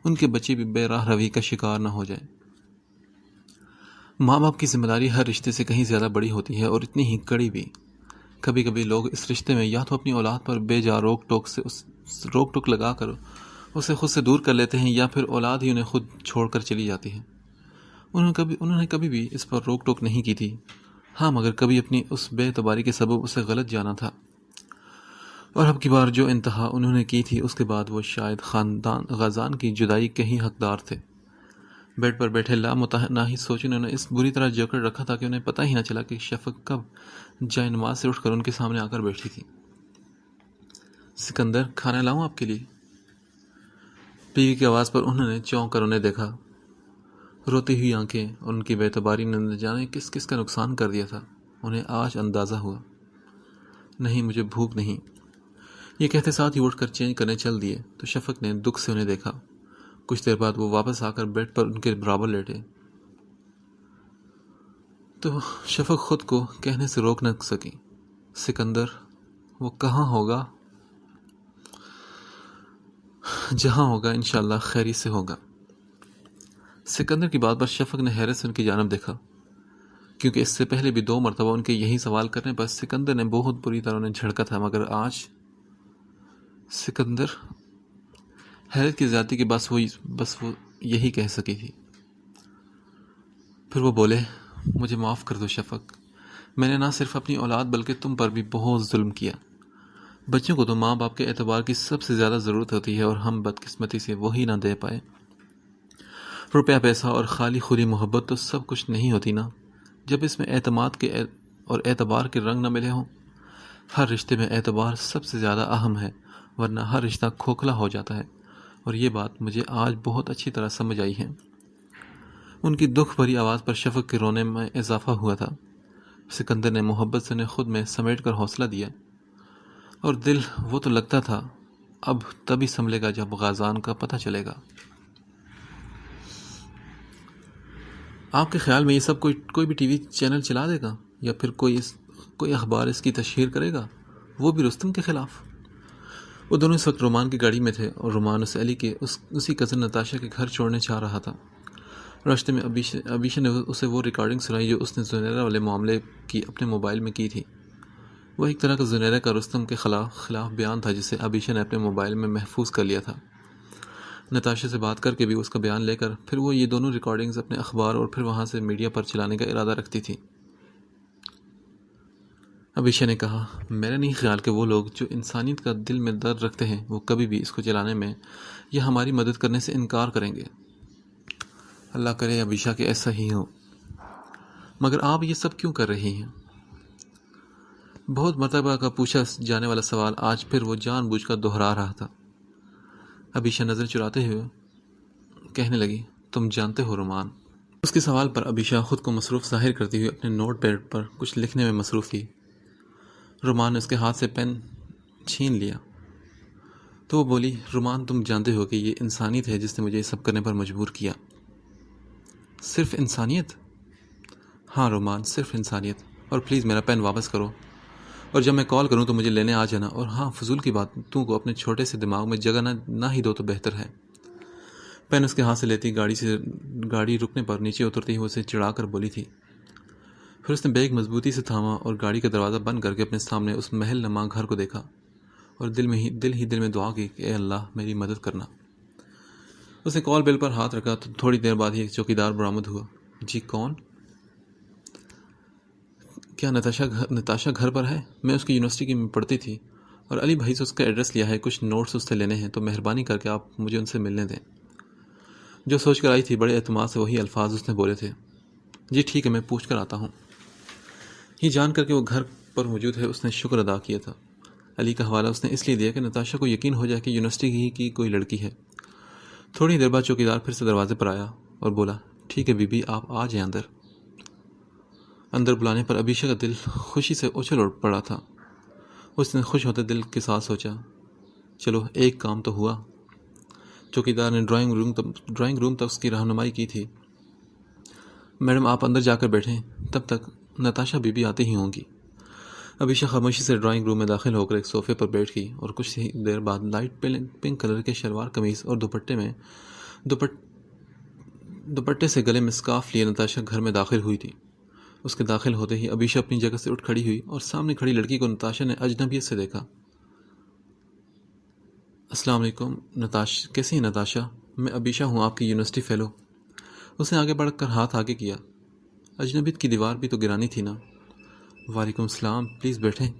ان کے بچے بھی بے راہ روی کا شکار نہ ہو جائیں۔ ماں باپ کی ذمہ داری ہر رشتے سے کہیں زیادہ بڑی ہوتی ہے، اور اتنی ہی کڑی بھی۔ کبھی کبھی لوگ اس رشتے میں یا تو اپنی اولاد پر بے جا روک ٹوک لگا کر اسے خود سے دور کر لیتے ہیں، یا پھر اولاد ہی انہیں خود چھوڑ کر چلی جاتی ہے۔ انہوں نے کبھی بھی اس پر روک ٹوک نہیں کی تھی، ہاں، مگر کبھی اپنی اس بے اعتباری کے سبب اسے غلط جانا تھا، اور اب کی بار جو انتہا انہوں نے کی تھی اس کے بعد وہ شاید خاندان غازان کی جدائی کے ہی حقدار تھے۔ بیڈ پر بیٹھے لامتناہی سوچ انہوں نے اس بری طرح جکڑ رکھا تھا کہ انہیں پتہ ہی نہ چلا کہ شفق کب جائے نماز سے اٹھ کر ان کے سامنے آ کر بیٹھی تھی۔ سکندر، کھانا لاؤں آپ کے لیے؟ بیوی کی آواز پر انہوں نے چونک کر انہیں دیکھا۔ روتی ہوئی آنکھیں اور ان کی بے اعتباری نے نہ جانے کس کس کا نقصان کر دیا تھا، انہیں آج اندازہ ہوا۔ نہیں، مجھے بھوک نہیں، یہ کہتے ساتھ ہی اٹھ کر چینج کرنے چل دیے تو شفق نے دکھ سے انہیں دیکھا۔ کچھ دیر بعد وہ واپس آ کر بیڈ پر ان کے برابر لیٹے تو شفق خود کو کہنے سے روک نہ سکی، سکندر، وہ کہاں ہوگا؟ جہاں ہوگا انشاءاللہ خیری سے ہوگا۔ سکندر کی بات پر شفق نے حیرت سے ان کی جانب دیکھا، کیونکہ اس سے پہلے بھی 2 مرتبہ ان کے یہی سوال کرنے پر سکندر نے بہت بری طرح انہیں جھڑکا تھا، مگر آج سکندر، حیرت کی زیادتی کے بس وہ یہی کہہ سکی تھی۔ پھر وہ بولے، مجھے معاف کر دو شفق، میں نے نہ صرف اپنی اولاد بلکہ تم پر بھی بہت ظلم کیا۔ بچوں کو تو ماں باپ کے اعتبار کی سب سے زیادہ ضرورت ہوتی ہے، اور ہم بدقسمتی سے وہی نہ دے پائے۔ روپیہ پیسہ اور خالی خوری محبت تو سب کچھ نہیں ہوتی نا، جب اس میں اعتماد کے اور اعتبار کے رنگ نہ ملے ہوں۔ ہر رشتے میں اعتبار سب سے زیادہ اہم ہے، ورنہ ہر رشتہ کھوکھلا ہو جاتا ہے، اور یہ بات مجھے آج بہت اچھی طرح سمجھ آئی ہے۔ ان کی دکھ بھری آواز پر شفق کے رونے میں اضافہ ہوا تھا۔ سکندر نے محبت سے انہیں خود میں سمیٹ کر حوصلہ دیا، اور دل وہ تو لگتا تھا اب تبھی سنبھلے گا جب غازان کا پتہ چلے گا۔ آپ کے خیال میں یہ سب کوئی بھی ٹی وی چینل چلا دے گا یا پھر کوئی اخبار اس کی تشہیر کرے گا، وہ بھی رستم کے خلاف؟ وہ دونوں اس وقت رومان کی گاڑی میں تھے، اور رومان اسے علی کے اسی کزن نتاشا کے گھر چھوڑنے چاہ رہا تھا۔ راستے میں ابیشا نے اسے وہ ریکارڈنگ سنائی جو اس نے زنیرہ والے معاملے کی اپنے موبائل میں کی تھی۔ وہ ایک طرح کا زنیرہ کا رستم کے خلاف بیان تھا جسے ابیشا نے اپنے موبائل میں محفوظ کر لیا تھا۔ نتاشا سے بات کر کے بھی اس کا بیان لے کر پھر وہ یہ دونوں ریکارڈنگز اپنے اخبار اور پھر وہاں سے میڈیا پر چلانے کا ارادہ رکھتی تھی۔ ابیشا نے کہا، میرا نہیں خیال کہ وہ لوگ جو انسانیت کا دل میں درد رکھتے ہیں وہ کبھی بھی اس کو چلانے میں یا ہماری مدد کرنے سے انکار کریں گے۔ اللہ کرے ابیشا کہ ایسا ہی ہو، مگر آپ یہ سب کیوں کر رہی ہیں؟ بہت مرتبہ کا پوچھا جانے والا سوال آج پھر وہ جان بوجھ کر دہرا رہا تھا۔ ابیشا نظر چراتے ہوئے کہنے لگی، تم جانتے ہو رومان۔ اس کے سوال پر ابیشا خود کو مصروف ظاہر کرتی ہوئے اپنے نوٹ پیڈ پر کچھ لکھنے میں مصروف تھی۔ رومان نے اس کے ہاتھ سے پین چھین لیا تو وہ بولی، رومان تم جانتے ہو کہ یہ انسانیت ہے جس نے مجھے یہ سب کرنے پر مجبور کیا۔ صرف انسانیت؟ ہاں رومان، صرف انسانیت، اور پلیز میرا پین واپس کرو، اور جب میں کال کروں تو مجھے لینے آ جانا، اور ہاں فضول کی باتوں کو اپنے چھوٹے سے دماغ میں جگہ نہ ہی دو تو بہتر ہے۔ پین اس کے ہاتھ سے لیتی گاڑی رکنے پر نیچے اترتی ہی اسے چڑھا کر بولی تھی۔ پھر اس نے بیگ مضبوطی سے تھاما اور گاڑی کا دروازہ بند کر کے اپنے سامنے اس محل نما گھر کو دیکھا، اور دل میں دعا کی کہ اے اللہ میری مدد کرنا۔ اس نے کال بیل پر ہاتھ رکھا تو تھوڑی دیر بعد ہی ایک چوکیدار برآمد ہوا۔ جی کون؟ کیا نتاشا گھر پر ہے؟ میں اس کی یونیورسٹی میں پڑھتی تھی اور علی بھائی سے اس کا ایڈریس لیا ہے، کچھ نوٹس اس سے لینے ہیں، تو مہربانی کر کے آپ مجھے ان سے ملنے دیں۔ جو سوچ کر آئی تھی بڑے اعتماد سے وہی الفاظ اس نے بولے تھے۔ جی ٹھیک ہے، میں پوچھ کر آتا ہوں۔ یہ جان کر کے وہ گھر پر موجود ہے اس نے شکر ادا کیا تھا۔ علی کا حوالہ اس نے اس لیے دیا کہ نتاشا کو یقین ہو جائے کہ یونیورسٹی ہی کی کوئی لڑکی ہے۔ تھوڑی دیر بعد چوکیدار پھر سے دروازے پر آیا اور بولا، ٹھیک ہے بی بی، آپ آ جائیں اندر۔ اندر بلانے پر ابیشا کا دل خوشی سے اچھل اڑ پڑا تھا۔ اس نے خوش ہوتے دل کے ساتھ سوچا، چلو ایک کام تو ہوا۔ چوکیدار نے ڈرائنگ روم تک اس کی رہنمائی کی تھی۔ میڈم آپ اندر جا کر بیٹھیں، تب تک نتاشا بی بی آتی ہی ہوں گی۔ ابیشا خاموشی سے ڈرائنگ روم میں داخل ہو کر ایک صوفے پر بیٹھ گئی اور کچھ ہی دیر بعد لائٹ پنک کلر کے شلوار قمیض اور دوپٹے سے گلے میں سکارف لیے نتاشا گھر میں داخل ہوئی تھی۔ اس کے داخل ہوتے ہی ابیشا اپنی جگہ سے اٹھ کھڑی ہوئی اور سامنے کھڑی لڑکی کو نتاشا نے اجنبیت سے دیکھا۔ السلام علیکم کیسی ہیں نتاشا؟ میں ابیشا ہوں، آپ کی یونیورسٹی فیلو۔ اس نے آگے بڑھ کر ہاتھ آگے کیا۔ اجنبیت کی دیوار بھی تو گرانی تھی نا۔ وعلیکم السلام، پلیز بیٹھیں۔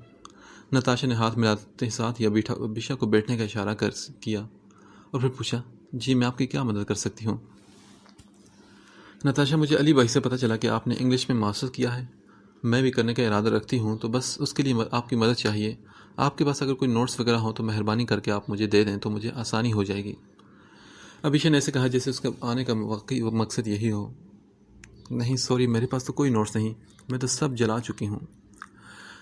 نتاشا نے ہاتھ ملاتے ساتھ ہی ابیشا کو بیٹھنے کا اشارہ کیا اور پھر پوچھا، جی میں آپ کی کیا مدد کر سکتی ہوں؟ نتاشا، مجھے علی بھائی سے پتہ چلا کہ آپ نے انگلش میں ماسٹر کیا ہے، میں بھی کرنے کا ارادہ رکھتی ہوں، تو بس اس کے لیے آپ کی مدد چاہیے۔ آپ کے پاس اگر کوئی نوٹس وغیرہ ہوں تو مہربانی کر کے آپ مجھے دے دیں تو مجھے آسانی ہو جائے گی۔ ابیشا نے ایسے کہا جیسے اس کا آنے کا واقعی مقصد یہی ہو۔ نہیں سوری، میرے پاس تو کوئی نوٹس نہیں، میں تو سب جلا چکی ہوں۔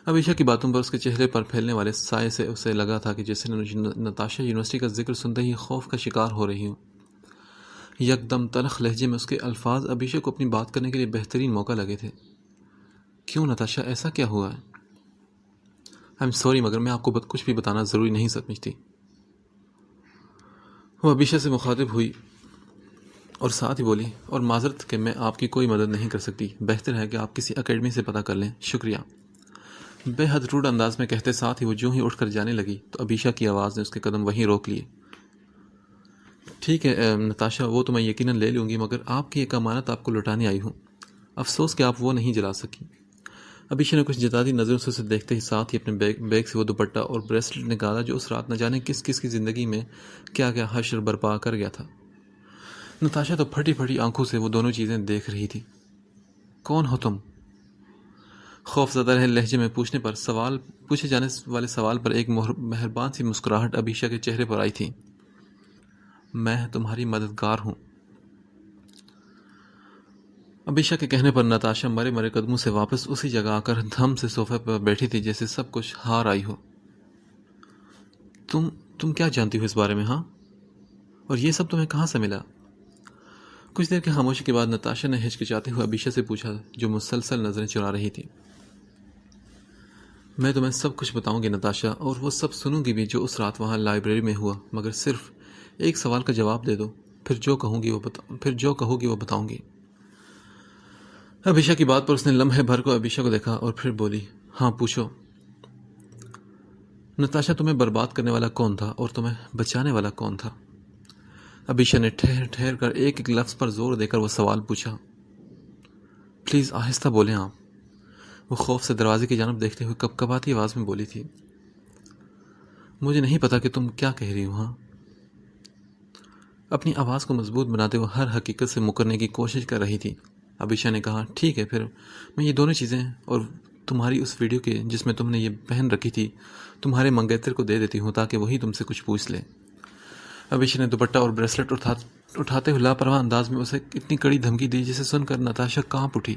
ابیشا کی باتوں پر اس کے چہرے پر پھیلنے والے سائے سے اسے لگا تھا کہ جیسے نتاشا یونیورسٹی کا ذکر سنتے ہی خوف کا شکار ہو رہی ہوں۔ یکدم تلخ لہجے میں اس کے الفاظ ابیشا کو اپنی بات کرنے کے لیے بہترین موقع لگے تھے۔ کیوں نتاشا، ایسا کیا ہوا ہے؟ آئی ایم سوری، مگر میں آپ کو کچھ بھی بتانا ضروری نہیں سمجھتی۔ وہ ابیشا سے مخاطب ہوئی اور ساتھ ہی بولی، اور معذرت کہ میں آپ کی کوئی مدد نہیں کر سکتی، بہتر ہے کہ آپ کسی اکیڈمی سے پتہ کر لیں، شکریہ۔ بے حد روڈ انداز میں کہتے ساتھ ہی وہ جو ہی اٹھ کر جانے لگی تو ابیشا کی آواز نے اس کے قدم وہیں روک لیے۔ ٹھیک ہے نتاشا، وہ تو میں یقیناً لے لوں گی، مگر آپ کی ایک امانت آپ کو لوٹانے آئی ہوں، افسوس کہ آپ وہ نہیں جلا سکی۔ ابیشا نے کچھ جتاتی نظروں سے اسے دیکھتے ہی ساتھ ہی اپنے بیگ سے وہ دوپٹہ اور بریسلٹ نکالا جو اس رات نہ جانے کس کی زندگی میں کیا حشر برپا کر گیا تھا۔ نتاشا تو پھٹی پھٹی آنکھوں سے وہ دونوں چیزیں دیکھ رہی تھی. کون ہو تم؟ خوف زدہ لہجے میں پوچھے جانے والے سوال پر ایک مہربان سی مسکراہٹ ابیشا کے چہرے پر آئی تھی. میں تمہاری مددگار ہوں. ابیشا کے کہنے پر نتاشا مرے مرے قدموں سے واپس اسی جگہ آ کر دھم سے صوفے پر بیٹھی تھی جیسے سب کچھ ہار آئی ہو. تم کیا جانتی ہو اس بارے میں؟ ہاں، اور یہ سب تمہیں کہاں سے ملا؟ کچھ دیر کی خاموشی کے بعد نتاشا نے ہچکچاتے ہوئے ابیشا سے پوچھا جو مسلسل نظریں چرا رہی تھی. میں تمہیں سب کچھ بتاؤں گی نتاشا، اور وہ سب سنوں گی بھی جو اس رات وہاں لائبریری میں ہوا، مگر صرف ایک سوال کا جواب دے دو، پھر جو کہوں گی وہ بتاؤں گی. ابیشا کی بات پر اس نے لمحے بھر کو ابیشا کو دیکھا اور پھر بولی، ہاں پوچھو. نتاشا، تمہیں برباد کرنے والا کون تھا اور تمہیں بچانے والا کون تھا؟ ابیشا نے ٹھہر کر ایک ایک لفظ پر زور دے کر وہ سوال پوچھا. پلیز آہستہ بولیں آپ. وہ خوف سے دروازے کی جانب دیکھتے ہوئے کپکپاتی آواز میں بولی تھی. مجھے نہیں پتا کہ تم کیا کہہ رہی ہو. ہاں. اپنی آواز کو مضبوط بناتے ہوئے ہر حقیقت سے مکرنے کی کوشش کر رہی تھی. ابیشا نے کہا، ٹھیک ہے، پھر میں یہ دونوں چیزیں اور تمہاری اس ویڈیو کے جس میں تم نے یہ پہن رکھی تھی تمہارے منگیتر کو دے دیتی ہوں تاکہ وہی تم سے کچھ پوچھ لے. ابیشا نے دوپٹہ اور بریسلٹ اٹھاتے ہوئے لاپرواہ انداز میں اسے اتنی کڑی دھمکی دی جسے سن کر نتاشا کانپ اٹھی.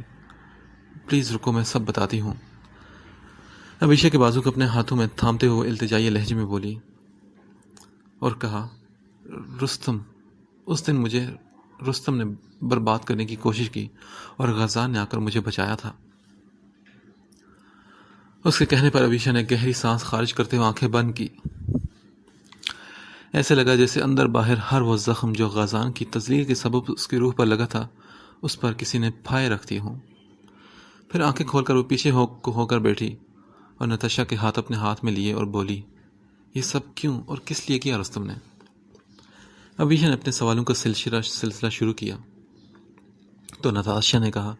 پلیز رکو، میں سب بتاتی ہوں. ابیشا کے بازو کو اپنے ہاتھوں میں تھامتے ہوئے التجائی لہجے میں بولی اور کہا، رستم، اس دن مجھے رستم نے برباد کرنے کی کوشش کی اور غزان نے آ کر مجھے بچایا تھا. اس کے کہنے پر ابیشا نے گہری سانس خارج کرتے ہوئے آنکھیں بند کی. ایسے لگا جیسے اندر باہر ہر وہ زخم جو غزان کی تذلیل کے سبب اس کی روح پر لگا تھا اس پر کسی نے پھائے رکھ دی ہوں. پھر آنکھیں کھول کر وہ پیچھے ہو کر بیٹھی اور نتاشا کے ہاتھ اپنے ہاتھ میں لیے اور بولی، یہ سب کیوں اور کس لیے کیا رستم نے؟ ابیشا نے اپنے سوالوں کا سلسلہ شروع کیا تو نتاشا نے کہا،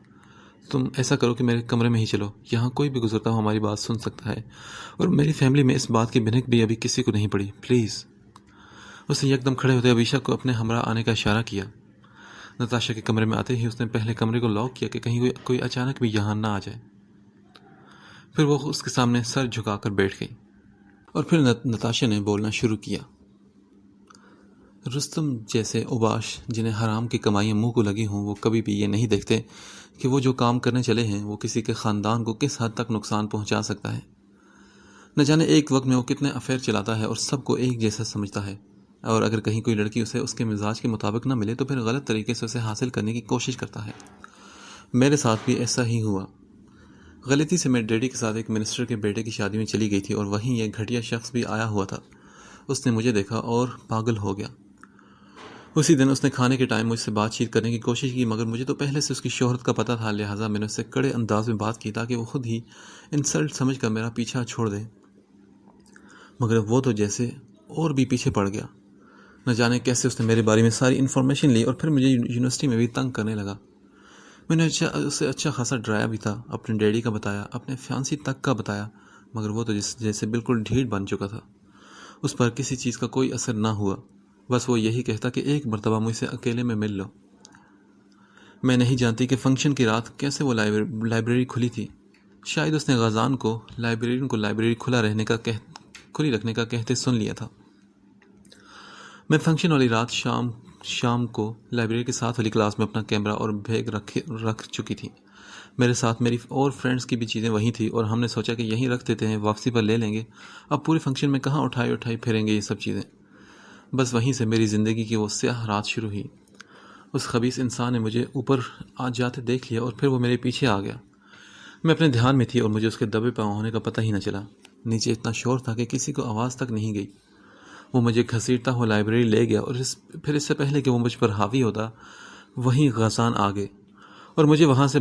تم ایسا کرو کہ میرے کمرے میں ہی چلو، یہاں کوئی بھی گزرتا ہو ہماری بات سن سکتا ہے، اور میری فیملی میں اس بات کی بھنک بھی ابھی کسی کو نہیں پڑی، پلیز. اس نے یکدم کھڑے ہوتے ابیشا کو اپنے ہمراہ آنے کا اشارہ کیا. نتاشا کے کمرے میں آتے ہی اس نے پہلے کمرے کو لاک کیا کہ کہیں کوئی اچانک بھی یہاں نہ آ جائے. پھر وہ اس کے سامنے سر جھکا کر بیٹھ گئی اور پھر نتاشا نے بولنا شروع کیا. رستم جیسے اوباش جنہیں حرام کی کمائیاں منہ کو لگی ہوں وہ کبھی بھی یہ نہیں دیکھتے کہ وہ جو کام کرنے چلے ہیں وہ کسی کے خاندان کو کس حد تک نقصان پہنچا سکتا ہے. نہ جانے ایک وقت میں وہ کتنے افیئر چلاتا ہے اور سب کو ایک جیسا سمجھتا ہے، اور اگر کہیں کوئی لڑکی اسے اس کے مزاج کے مطابق نہ ملے تو پھر غلط طریقے سے اسے حاصل کرنے کی کوشش کرتا ہے. میرے ساتھ بھی ایسا ہی ہوا. غلطی سے میں ڈیڈی کے ساتھ ایک منسٹر کے بیٹے کی شادی میں چلی گئی تھی اور وہیں یہ گھٹیا شخص بھی آیا ہوا تھا. اس نے مجھے دیکھا اور پاگل ہو گیا. اسی دن اس نے کھانے کے ٹائم مجھ سے بات چیت کرنے کی کوشش کی، مگر مجھے تو پہلے سے اس کی شہرت کا پتہ تھا، لہٰذا میں نے اس سے کڑے انداز میں بات کی تاکہ وہ خود ہی انسلٹ سمجھ کر میرا پیچھا چھوڑ دے. مگر وہ تو جیسے اور بھی پیچھے پڑ گیا. نہ جانے کیسے اس نے میرے بارے میں ساری انفارمیشن لی اور پھر مجھے یونیورسٹی میں بھی تنگ کرنے لگا. میں نے اسے اچھا خاصا ڈرایا بھی تھا، اپنے ڈیڈی کا بتایا، اپنے فیانسی تک کا بتایا، مگر وہ تو جیسے بالکل ڈھیٹ بن چکا تھا. اس پر کسی چیز کا کوئی اثر نہ ہوا، بس وہ یہی کہتا کہ ایک مرتبہ مجھ سے اکیلے میں مل لو. میں نہیں جانتی کہ فنکشن کی رات کیسے وہ لائبریری کھلی تھی. شاید اس نے غزان کو لائبریری کھلی رکھنے کا کہتے سن لیا تھا. میں فنکشن والی رات شام کو لائبریری کے ساتھ والی کلاس میں اپنا کیمرہ اور بیگ رکھ چکی تھی. میرے ساتھ میری اور فرینڈز کی بھی چیزیں وہیں تھیں اور ہم نے سوچا کہ یہیں رکھ دیتے ہیں، واپسی پر لے لیں گے. اب پورے فنکشن میں کہاں اٹھائی پھریں گے یہ سب چیزیں. بس وہیں سے میری زندگی کی وہ سیاہ رات شروع ہوئی. اس خبیث انسان نے مجھے اوپر جاتے دیکھ لیا اور پھر وہ میرے پیچھے آ گیا. میں اپنے دھیان میں تھی اور مجھے اس کے دبے پاؤں ہونے کا پتہ ہی نہ چلا. نیچے اتنا شور تھا کہ کسی کو آواز تک نہیں گئی. وہ مجھے گھسیٹتا ہوا لائبریری لے گیا اور پھر اس سے پہلے کہ وہ مجھ پر حاوی ہوتا وہیں غزان آ گئے اور مجھے وہاں سے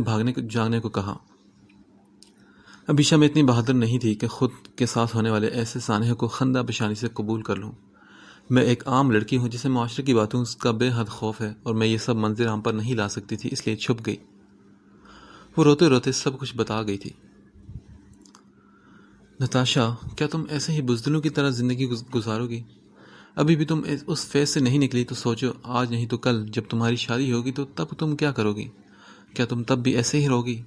جانے کو کہا. ابیشا میں اتنی بہادر نہیں تھی کہ خود کے ساتھ ہونے والے ایسے سانحے کو خندہ پیشانی سے قبول کر لوں. میں ایک عام لڑکی ہوں جسے معاشرے کی باتوں کا بے حد خوف ہے اور میں یہ سب منظر عام پر نہیں لا سکتی تھی، اس لیے چھپ گئی. وہ روتے روتے سب کچھ بتا گئی تھی. نتاشا، کیا تم ایسے ہی بزدلوں کی طرح زندگی گزارو گی؟ ابھی بھی تم اس فیز سے نہیں نکلی تو سوچو، آج نہیں تو کل جب تمہاری شادی ہوگی تو تب تم کیا کرو گی؟ کیا تم تب بھی ایسے ہی رہو گی؟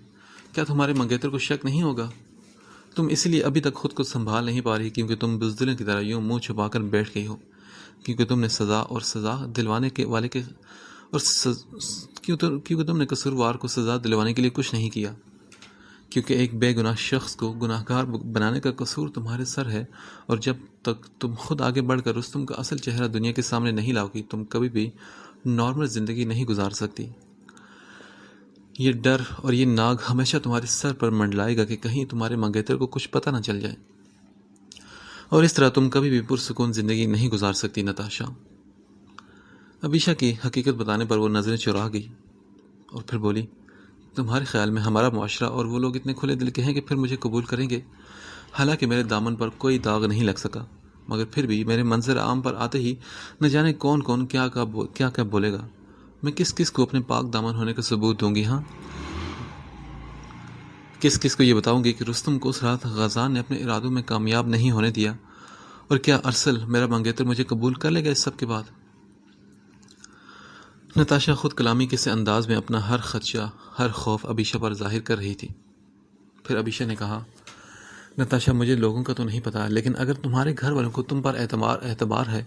کیا تمہارے منگیتر کو شک نہیں ہوگا؟ تم اس لیے ابھی تک خود کو سنبھال نہیں پا رہی کیونکہ تم بزدلوں کی طرح یوں منہ چھپا کر بیٹھ گئی ہو، کیونکہ تم نے سزا دلوانے کے والے کے اور کیونکہ تم نے قصوروار کو سزا دلوانے کے لیے کچھ نہیں کیا، کیونکہ ایک بے گناہ شخص کو گناہ گار بنانے کا قصور تمہارے سر ہے، اور جب تک تم خود آگے بڑھ کر رستم کا اصل چہرہ دنیا کے سامنے نہیں لاؤ گی تم کبھی بھی نارمل زندگی نہیں گزار سکتی۔ یہ ڈر اور یہ ناگ ہمیشہ تمہارے سر پر منڈلائے گا کہ کہیں تمہارے منگیتر کو کچھ پتہ نہ چل جائے، اور اس طرح تم کبھی بھی پرسکون زندگی نہیں گزار سکتی نتاشا۔ ابیشا کی حقیقت بتانے پر وہ نظریں چرا گئی اور پھر بولی، تمہارے خیال میں ہمارا معاشرہ اور وہ لوگ اتنے کھلے دل کے ہیں کہ پھر مجھے قبول کریں گے؟ حالانکہ میرے دامن پر کوئی داغ نہیں لگ سکا، مگر پھر بھی میرے منظر عام پر آتے ہی نہ جانے کون کون کیا بولے گا۔ میں کس کس کو اپنے پاک دامن ہونے کا ثبوت دوں گی؟ ہاں، کس کس کو یہ بتاؤں گی کہ رستم کو اس رات غازان نے اپنے ارادوں میں کامیاب نہیں ہونے دیا؟ اور کیا ارسل میرا منگیتر مجھے قبول کر لے گا اس سب کے بعد؟ نتاشا خود کلامی کے سے انداز میں اپنا ہر خدشہ، ہر خوف ابیشا پر ظاہر کر رہی تھی۔ پھر ابیشا نے کہا، نتاشا مجھے لوگوں کا تو نہیں پتا، لیکن اگر تمہارے گھر والوں کو تم پر اعتبار ہے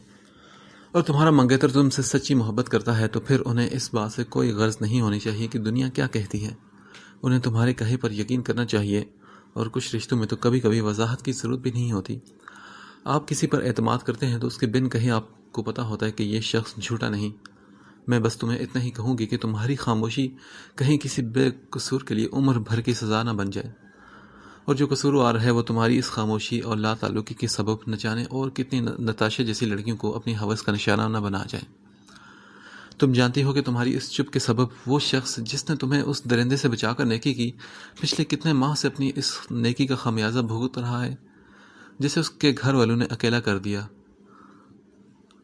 اور تمہارا منگیتر تم سے سچی محبت کرتا ہے تو پھر انہیں اس بات سے کوئی غرض نہیں ہونی چاہیے کہ دنیا کیا کہتی ہے۔ انہیں تمہارے کہے پر یقین کرنا چاہیے، اور کچھ رشتوں میں تو کبھی کبھی وضاحت کی ضرورت بھی نہیں ہوتی۔ آپ کسی پر اعتماد کرتے ہیں تو اس کے بن کہیں آپ کو پتا ہوتا ہے کہ یہ شخص جھوٹا نہیں۔ میں بس تمہیں اتنا ہی کہوں گی کہ تمہاری خاموشی کہیں کسی بے قصور کے لیے عمر بھر کی سزا نہ بن جائے، اور جو قصوروار ہے وہ تمہاری اس خاموشی اور لا تعلقی کے سبب نہ جانے اور کتنی نتاشا جیسی لڑکیوں کو اپنی ہوس کا نشانہ نہ بنا جائے۔ تم جانتی ہو کہ تمہاری اس چپ کے سبب وہ شخص جس نے تمہیں اس درندے سے بچا کر نیکی کی، پچھلے کتنے ماہ سے اپنی اس نیکی کا خمیازہ بھگت رہا ہے، جسے اس کے گھر والوں نے اکیلا کر دیا،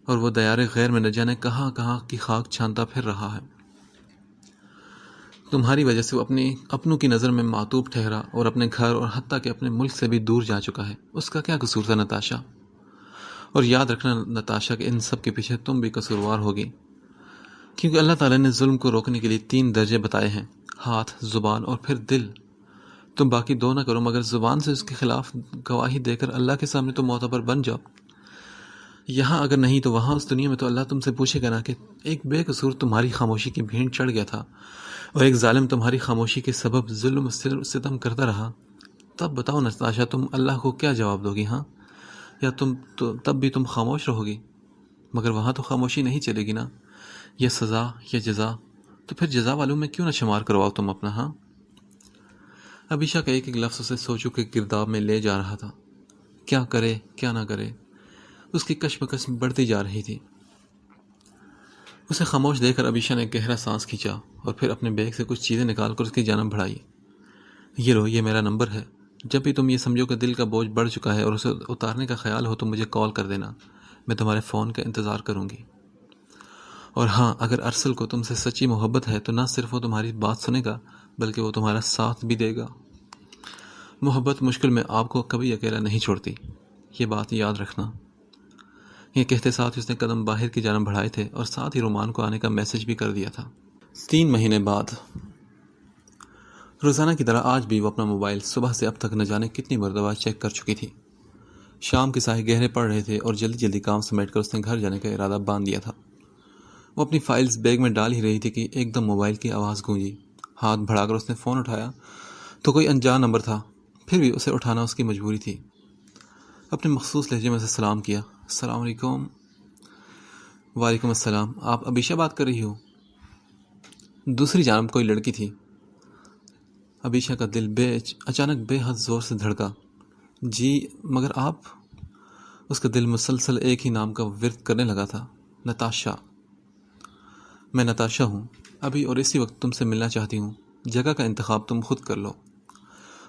اور وہ دیار غیر میں نہ جانے کہاں کہاں کی خاک چھانتا پھر رہا ہے۔ تمہاری وجہ سے وہ اپنوں کی نظر میں معتوب ٹھہرا اور اپنے گھر اور حتیٰ کہ اپنے ملک سے بھی دور جا چکا ہے۔ اس کا کیا قصور تھا نتاشا؟ اور یاد رکھنا نتاشا کہ ان سب کے پیچھے تم بھی قصوروار ہوگی، کیونکہ اللہ تعالیٰ نے ظلم کو روکنے کے لیے 3 درجے بتائے ہیں، ہاتھ، زبان اور پھر دل۔ تم باقی 2 نہ کرو، مگر زبان سے اس کے خلاف گواہی دے کر اللہ کے سامنے تو معتبر بن جاؤ۔ یہاں اگر نہیں تو وہاں اس دنیا میں تو اللہ تم سے پوچھے گا نا کہ ایک بے قصور تمہاری خاموشی کی بھیڑ چڑھ گیا تھا اور ایک ظالم تمہاری خاموشی کے سبب ظلم و ستم کرتا رہا۔ تب بتاؤ نتاشا، تم اللہ کو کیا جواب دو گی؟ ہاں، یا تب بھی تم خاموش رہو گی؟ مگر وہاں تو خاموشی نہیں چلے گی نا، یا سزا یا جزا، تو پھر جزا والوں میں کیوں نہ شمار کرواؤ تم اپنا؟ ہاں۔ ابیشا کا ایک ایک لفظ اسے سوچو کے گرداب میں لے جا رہا تھا۔ کیا کرے کیا نہ کرے، اس کی کشمکش بڑھتی جا رہی تھی۔ اسے خاموش دیکھ کر ابیشا نے گہرا سانس کھینچا اور پھر اپنے بیگ سے کچھ چیزیں نکال کر اس کی جانب بڑھائی۔ یہ لو، یہ میرا نمبر ہے، جب بھی تم یہ سمجھو کہ دل کا بوجھ بڑھ چکا ہے اور اسے اتارنے کا خیال ہو تو مجھے کال کر دینا، میں تمہارے فون کا انتظار کروں گی۔ اور ہاں، اگر ارسل کو تم سے سچی محبت ہے تو نہ صرف وہ تمہاری بات سنے گا بلکہ وہ تمہارا ساتھ بھی دے گا۔ محبت مشکل میں آپ کو کبھی اکیلا نہیں چھوڑتی، یہ بات یاد رکھنا۔ یہ کہتے ساتھ اس نے قدم باہر کی جانب بڑھائے تھے اور ساتھ ہی رومان کو آنے کا میسج بھی کر دیا تھا۔ 3 مہینے بعد روزانہ کی طرح آج بھی وہ اپنا موبائل صبح سے اب تک نہ جانے کتنی مرتبہ چیک کر چکی تھی۔ شام کے سائے گہرے پڑ رہے تھے اور جلدی جلدی کام سمیٹ کر اس نے گھر جانے کا ارادہ باندھ دیا تھا۔ وہ اپنی فائلز بیگ میں ڈال ہی رہی تھی کہ ایک دم موبائل کی آواز گونجی۔ ہاتھ بڑھا کر اس نے فون اٹھایا تو کوئی انجان نمبر تھا، پھر بھی اسے اٹھانا اس کی مجبوری تھی۔ اپنے مخصوص لہجے میں اسے سلام کیا۔ السلام علیکم۔ وعلیکم السلام، آپ ابیشا بات کر رہی ہو؟ دوسری جانب کوئی لڑکی تھی۔ ابیشا کا دل اچانک بے حد زور سے دھڑکا۔ جی، مگر آپ؟ اس کا دل مسلسل ایک ہی نام کا ورد کرنے لگا تھا، نتاشا۔ میں نتاشا ہوں، ابھی اور اسی وقت تم سے ملنا چاہتی ہوں۔ جگہ کا انتخاب تم خود کر لو۔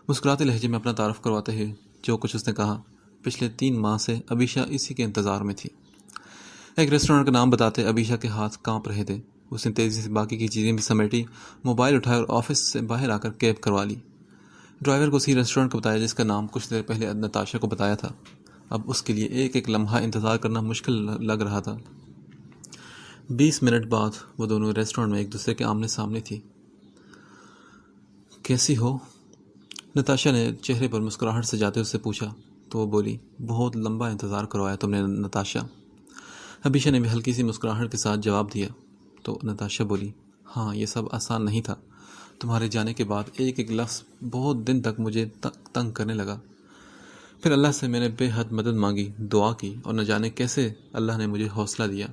مسکراتے لہجے میں اپنا تعارف کرواتے ہوئے جو کچھ اس نے کہا، پچھلے 3 ماہ سے ابیشا اسی کے انتظار میں تھی۔ ایک ریسٹورنٹ کا نام بتاتے ابیشا کے ہاتھ کانپ رہے تھے۔ اس نے تیزی سے باقی کی چیزیں بھی سمیٹی، موبائل اٹھایا اور آفس سے باہر آ کر کیب کروا لی۔ ڈرائیور کو اسی ریسٹورنٹ کو بتایا جس کا نام کچھ دیر پہلے نتاشا کو بتایا تھا، اب اس کے لیے ایک ایک لمحہ انتظار کرنا مشکل لگ رہا تھا۔ 20 منٹ بعد وہ دونوں ریسٹورنٹ میں ایک دوسرے کے آمنے سامنے تھی۔ کیسی ہو؟ نتاشا نے چہرے پر مسکراہٹ سے جاتے اس سے پوچھا تو وہ بولی، بہت لمبا انتظار کروایا تم نے نتاشا۔ ابیشا نے بھی ہلکی سی مسکراہٹ کے ساتھ جواب دیا تو نتاشا بولی، ہاں یہ سب آسان نہیں تھا۔ تمہارے جانے کے بعد ایک ایک لفظ بہت دن تک مجھے تنگ کرنے لگا۔ پھر اللہ سے میں نے بے حد مدد مانگی، دعا کی، اور نہ جانے کیسے اللہ نے مجھے حوصلہ دیا۔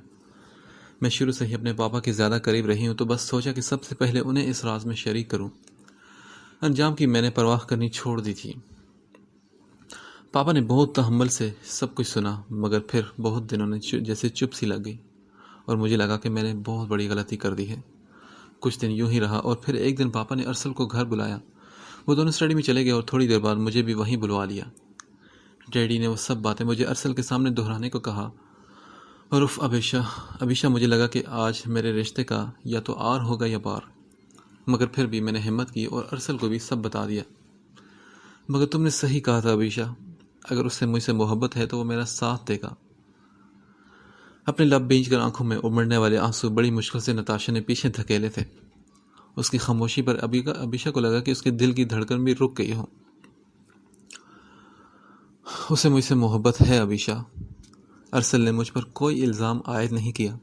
میں شروع سے ہی اپنے پاپا کے زیادہ قریب رہی ہوں، تو بس سوچا کہ سب سے پہلے انہیں اس راز میں شریک کروں۔ انجام کی میں نے پرواہ کرنی چھوڑ دی تھی۔ پاپا نے بہت تحمل سے سب کچھ سنا، مگر پھر بہت دنوں نے جیسے چپ سی لگ گئی اور مجھے لگا کہ میں نے بہت بڑی غلطی کر دی ہے۔ کچھ دن یوں ہی رہا اور پھر ایک دن پاپا نے ارسل کو گھر بلایا۔ وہ دونوں اسٹڈی میں چلے گئے اور تھوڑی دیر بعد مجھے بھی وہیں بلوا لیا۔ ڈیڈی نے وہ سب باتیں مجھے ارسل کے سامنے دہرانے کو کہا، اور ابیشا مجھے لگا کہ آج میرے رشتے کا یا تو آر ہوگا یا پار۔ مگر پھر بھی میں نے ہمت کی اور ارسل کو بھی سب بتا دیا۔ مگر تم نے صحیح کہا تھا ابیشا، اگر اس سے مجھ سے محبت ہے تو وہ میرا ساتھ دے گا۔ اپنے لب بھیج کر آنکھوں میں ابھرنے والے آنسو بڑی مشکل سے نتاشا نے پیچھے دھکیلے تھے۔ اس کی خاموشی پر ابیشا کو لگا کہ اس کے دل کی دھڑکن بھی رک گئی ہو۔ اسے مجھ سے محبت ہے ابیشا۔ ارسل نے مجھ پر کوئی الزام عائد نہیں کیا۔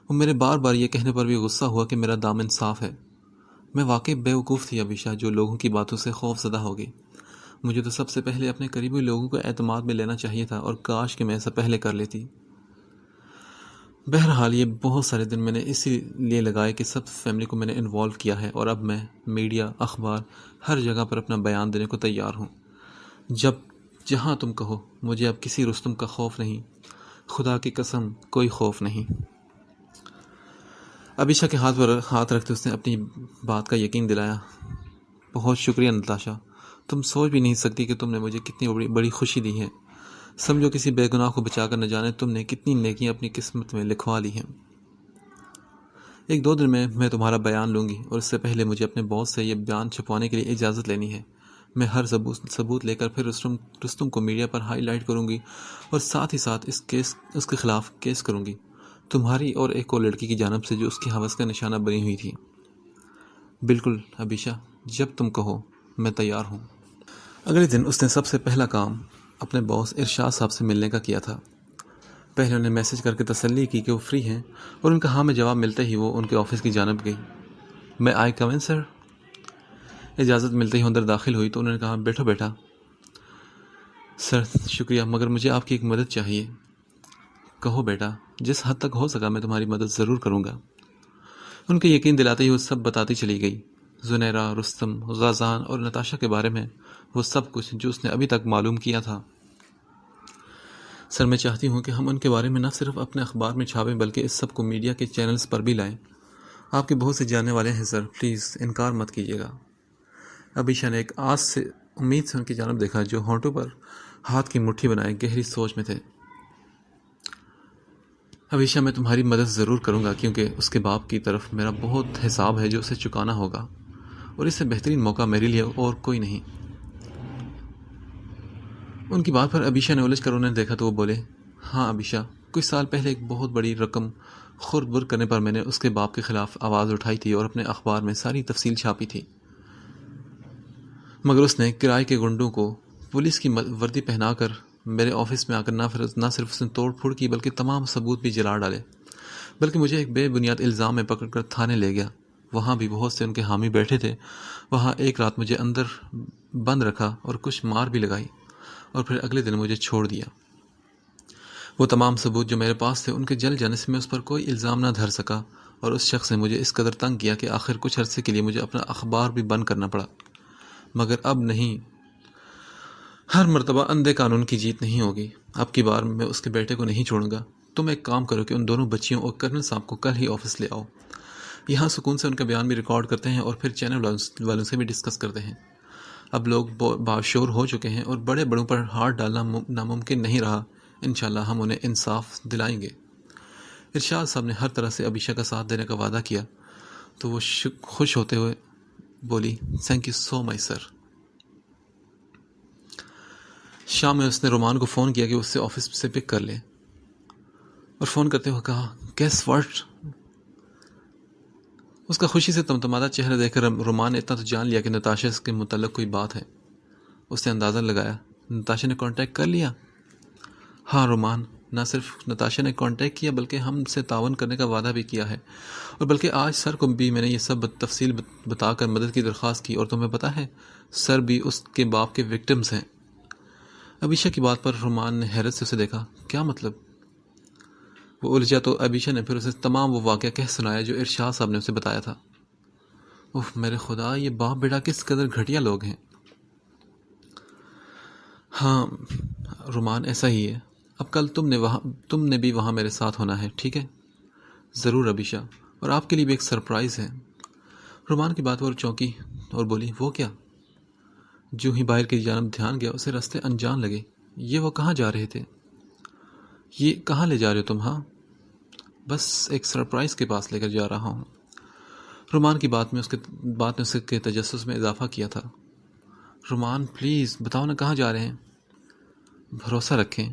وہ میرے بار بار یہ کہنے پر بھی غصہ ہوا کہ میرا دامن صاف ہے۔ میں واقعی بیوقوف تھی ابیشا، جو لوگوں کی باتوں سے خوف زدہ ہو گئی۔ مجھے تو سب سے پہلے اپنے قریبی لوگوں کو اعتماد میں لینا چاہیے تھا، اور کاش کہ میں ایسا پہلے کر لیتی۔ بہرحال یہ بہت سارے دن میں نے اسی لیے لگائے کہ سب فیملی کو میں نے انوالو کیا ہے، اور اب میں میڈیا، اخبار، ہر جگہ پر اپنا بیان دینے کو تیار ہوں۔ جہاں تم کہو، مجھے اب کسی رستم کا خوف نہیں، خدا کی قسم کوئی خوف نہیں۔ ابیشا کے ہاتھ پر ہاتھ رکھتے اس نے اپنی بات کا یقین دلایا۔ بہت شکریہ نتاشا، تم سوچ بھی نہیں سکتی کہ تم نے مجھے کتنی بڑی خوشی دی ہے۔ سمجھو کسی بے گناہ کو بچا کر نہ جانے تم نے کتنی نیکیاں اپنی قسمت میں لکھوا لی ہیں۔ 1-2 دن میں تمہارا بیان لوں گی، اور اس سے پہلے مجھے اپنے باس سے یہ بیان چھپوانے کے لیے اجازت لینی ہے۔ میں ہر ثبوت لے کر پھر رستم کو میڈیا پر ہائی لائٹ کروں گی، اور ساتھ ہی ساتھ اس کے خلاف کیس کروں گی، تمہاری اور ایک اور لڑکی کی جانب سے جو اس کی ہوس کا نشانہ بنی ہوئی تھی۔ بالکل ابیشا، جب تم کہو میں تیار ہوں۔ اگلے دن اس نے سب سے پہلا کام اپنے باس ارشاد صاحب سے ملنے کا کیا تھا۔ پہلے انہیں میسج کر کے تسلی کی کہ وہ فری ہیں، اور ان کا ہاں میں جواب ملتے ہی وہ ان کے آفس کی جانب گئی۔ میں آئی کم ان سر؟ اجازت ملتے ہی اندر داخل ہوئی تو انہوں نے کہا، بیٹھو بیٹا۔ سر شکریہ، مگر مجھے آپ کی ایک مدد چاہیے۔ کہو بیٹا، جس حد تک ہو سکا میں تمہاری مدد ضرور کروں گا۔ ان کے یقین دلاتے ہی وہ سب بتاتی چلی گئی، زنیرہ، رستم، غازان اور نتاشا کے بارے میں وہ سب کچھ جو اس نے ابھی تک معلوم کیا تھا۔ سر میں چاہتی ہوں کہ ہم ان کے بارے میں نہ صرف اپنے اخبار میں چھاپیں بلکہ اس سب کو میڈیا کے چینلز پر بھی لائیں۔ آپ کے بہت سے جاننے والے ہیں سر، پلیز انکار مت کیجیے گا۔ ابیشا نے ایک آس سے امید سے ان کی جانب دیکھا، جو ہونٹوں پر ہاتھ کی مٹھی بنائے گہری سوچ میں تھے۔ ابیشا، میں تمہاری مدد ضرور کروں گا، کیونکہ اس کے باپ کی طرف میرا بہت حساب ہے جو اسے چکانا ہوگا، اور اس سے بہترین موقع میرے لیے اور کوئی نہیں۔ ان کی بات پر ابیشا نے الجھ کر انہیں دیکھا تو وہ بولے، ہاں ابیشا، کچھ سال پہلے ایک بہت بڑی رقم خرد برد کرنے پر میں نے اس کے باپ کے خلاف آواز اٹھائی تھی اور اپنے اخبار میں ساری تفصیل چھاپی تھی، مگر اس نے کرائے کے گنڈوں کو پولیس کی وردی پہنا کر میرے آفس میں آ کر نہ صرف اس نے توڑ پھوڑ کی بلکہ تمام ثبوت بھی جلا ڈالے، بلکہ مجھے ایک بے بنیاد الزام میں پکڑ کر تھانے لے گیا۔ وہاں بھی بہت سے ان کے حامی بیٹھے تھے۔ وہاں ایک رات مجھے اندر بند رکھا اور کچھ مار بھی لگائی، اور پھر اگلے دن مجھے چھوڑ دیا۔ وہ تمام ثبوت جو میرے پاس تھے، ان کے جل جانے سے میں اس پر کوئی الزام نہ دھر سکا، اور اس شخص نے مجھے اس قدر تنگ کیا کہ آخر کچھ عرصے کے لیے مجھے اپنا اخبار بھی بند کرنا پڑا۔ مگر اب نہیں، ہر مرتبہ اندھے قانون کی جیت نہیں ہوگی۔ اب کی بار میں اس کے بیٹے کو نہیں چھوڑوں گا۔ تم ایک کام کرو کہ ان دونوں بچیوں اور کرنل صاحب کو کل ہی آفس لے آؤ، یہاں سکون سے ان کا بیان بھی ریکارڈ کرتے ہیں اور پھر چینل والوں سے بھی ڈسکس کرتے ہیں۔ اب لوگ باشعور ہو چکے ہیں اور بڑے بڑوں پر ہاتھ ڈالنا ناممکن نہیں رہا۔ انشاءاللہ ہم انہیں انصاف دلائیں گے۔ ارشاد صاحب نے ہر طرح سے ابیشا کا ساتھ دینے کا وعدہ کیا تو وہ خوش ہوتے ہوئے بولی، تھینک یو سو مچ سر۔ شام میں اس نے رومان کو فون کیا کہ اس سے آفس سے پک کر لے، اور فون کرتے ہوئے کہا گیس واٹ. اس کا خوشی سے تمتماتا چہرہ دیکھ کر رومان نے اتنا تو جان لیا کہ نتاشا کے متعلق کوئی بات ہے. اس نے اندازہ لگایا نتاشا نے کانٹیکٹ کر لیا. ہاں رومان، نہ صرف نتاشا نے کانٹیکٹ کیا بلکہ ہم سے تعاون کرنے کا وعدہ بھی کیا ہے، اور بلکہ آج سر کو بھی میں نے یہ سب تفصیل بتا کر مدد کی درخواست کی. اور تمہیں پتہ ہے سر بھی اس کے باپ کے وکٹمز ہیں. ابیشا کی بات پر رومان نے حیرت سے اسے دیکھا. کیا مطلب؟ وہ الجھا تو ابیشا نے پھر اسے تمام وہ واقعہ کہہ سنایا جو ارشاد صاحب نے اسے بتایا تھا. اوہ میرے خدا، یہ باپ بیٹا کس قدر گھٹیا لوگ ہیں. ہاں رومان، ایسا ہی ہے. اب کل تم نے بھی وہاں میرے ساتھ ہونا ہے، ٹھیک ہے؟ ضرور ابیشا، اور آپ کے لیے بھی ایک سرپرائز ہے. رومان کی بات پر چونکی اور بولی وہ کیا؟ جو ہی باہر کی جانب دھیان گیا اسے راستے انجان لگے. یہ وہ کہاں جا رہے تھے؟ یہ کہاں لے جا رہے ہو تم؟ ہاں بس ایک سرپرائز کے پاس لے کر جا رہا ہوں. رومان کی بات نے اس کے تجسس میں اضافہ کیا تھا. رومان پلیز بتاؤ نا کہاں جا رہے ہیں؟ بھروسہ رکھیں.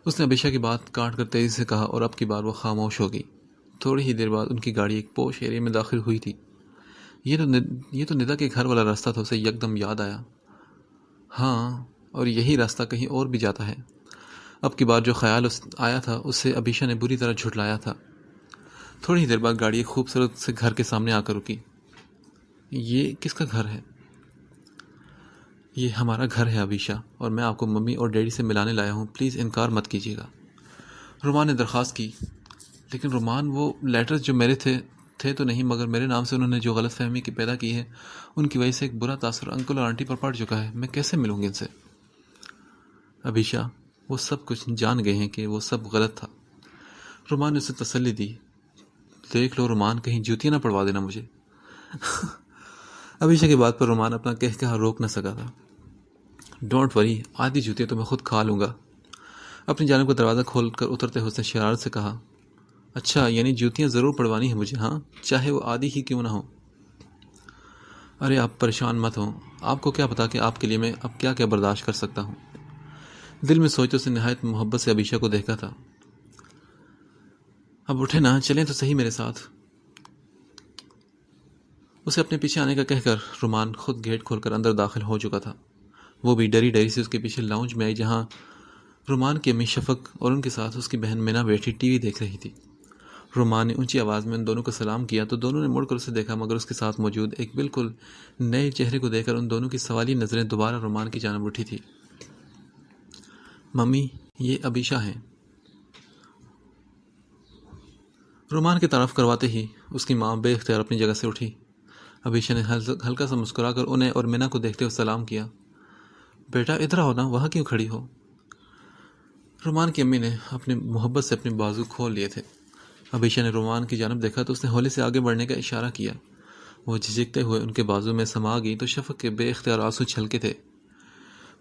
اس نے ابیشا کی بات کاٹ کر تیزی سے کہا، اور اب کی بار وہ خاموش ہو گئی. تھوڑی ہی دیر بعد ان کی گاڑی ایک پوش ایریا میں داخل ہوئی تھی. یہ تو ندا کے گھر والا راستہ تھا. اسے یکدم یاد آیا، ہاں، اور یہی راستہ کہیں اور بھی جاتا ہے. اب کی بار جو خیال آیا تھا اسے ابیشا نے بری طرح جھٹلایا تھا. تھوڑی ہی دیر بعد گاڑی ایک خوبصورت سے گھر کے سامنے آ کر رکی. یہ کس کا گھر ہے؟ یہ ہمارا گھر ہے ابیشا، اور میں آپ کو ممی اور ڈیڈی سے ملانے لایا ہوں. پلیز انکار مت کیجیے گا. رومان نے درخواست کی. لیکن رومان، وہ لیٹرز جو میرے تھے تو نہیں، مگر میرے نام سے انہوں نے جو غلط فہمی کی پیدا کی ہے ان کی وجہ سے ایک برا تاثر انکل اور آنٹی پر پڑ چکا ہے. میں کیسے ملوں گی ان سے؟ ابیشا، وہ سب کچھ جان گئے ہیں کہ وہ سب غلط تھا. رومان نے اسے تسلی دی. دیکھ لو رومان، کہیں جوتیاں نہ پڑوا دینا مجھے. ابیشا کی بات پر رومان اپنا کہا روک نہ سکا تھا. ڈونٹ وری، آدھی جوتیاں تو میں خود کھا لوں گا. اپنی جانب کا دروازہ کھول کر اترتے ہوئے اس نے شرارت سے کہا. اچھا، یعنی جوتیاں ضرور پڑوانی ہیں مجھے؟ ہاں، چاہے وہ آدھی ہی کیوں نہ ہو. ارے آپ پریشان مت ہوں. آپ کو کیا پتا کہ آپ کے لیے میں اب کیا کیا برداشت کر سکتا ہوں. دل میں سوچتے اسے نہایت محبت سے ابیشا کو دیکھا تھا. اب اٹھے نا، چلیں تو صحیح میرے ساتھ. اسے اپنے پیچھے آنے کا کہہ کر رومان خود گیٹ کھول کر اندر داخل ہو چکا تھا. وہ بھی ڈری ڈری سے اس کے پیچھے لاؤنج میں آئی، جہاں رومان کی امی شفق اور ان کے ساتھ اس کی بہن مینا بیٹھی ٹی وی دیکھ رہی تھی. رومان نے اونچی آواز میں ان دونوں کو سلام کیا تو دونوں نے مڑ کر اسے دیکھا، مگر اس کے ساتھ موجود ایک بالکل نئے چہرے کو دیکھ کر ان دونوں کی سوالی نظریں دوبارہ رومان کی جانب اٹھی تھی. ممی، یہ ابیشا ہیں. رومان کی تعارف کرواتے ہی اس کی ماں بے اختیار اپنی جگہ سے اٹھی. ابیشا نے ہلکا سا مسکرا کر انہیں اور مینا کو دیکھتے ہوئے سلام کیا. بیٹا ادھر آؤ نا، وہاں کیوں کھڑی ہو؟ رومان کی امی نے اپنی محبت سے اپنے بازو کھول لیے تھے. ابیشا نے رومان کی جانب دیکھا تو اس نے ہولے سے آگے بڑھنے کا اشارہ کیا. وہ جھجکتے ہوئے ان کے بازو میں سما گئی تو شفق کے بے اختیار آنسو چھلکے تھے.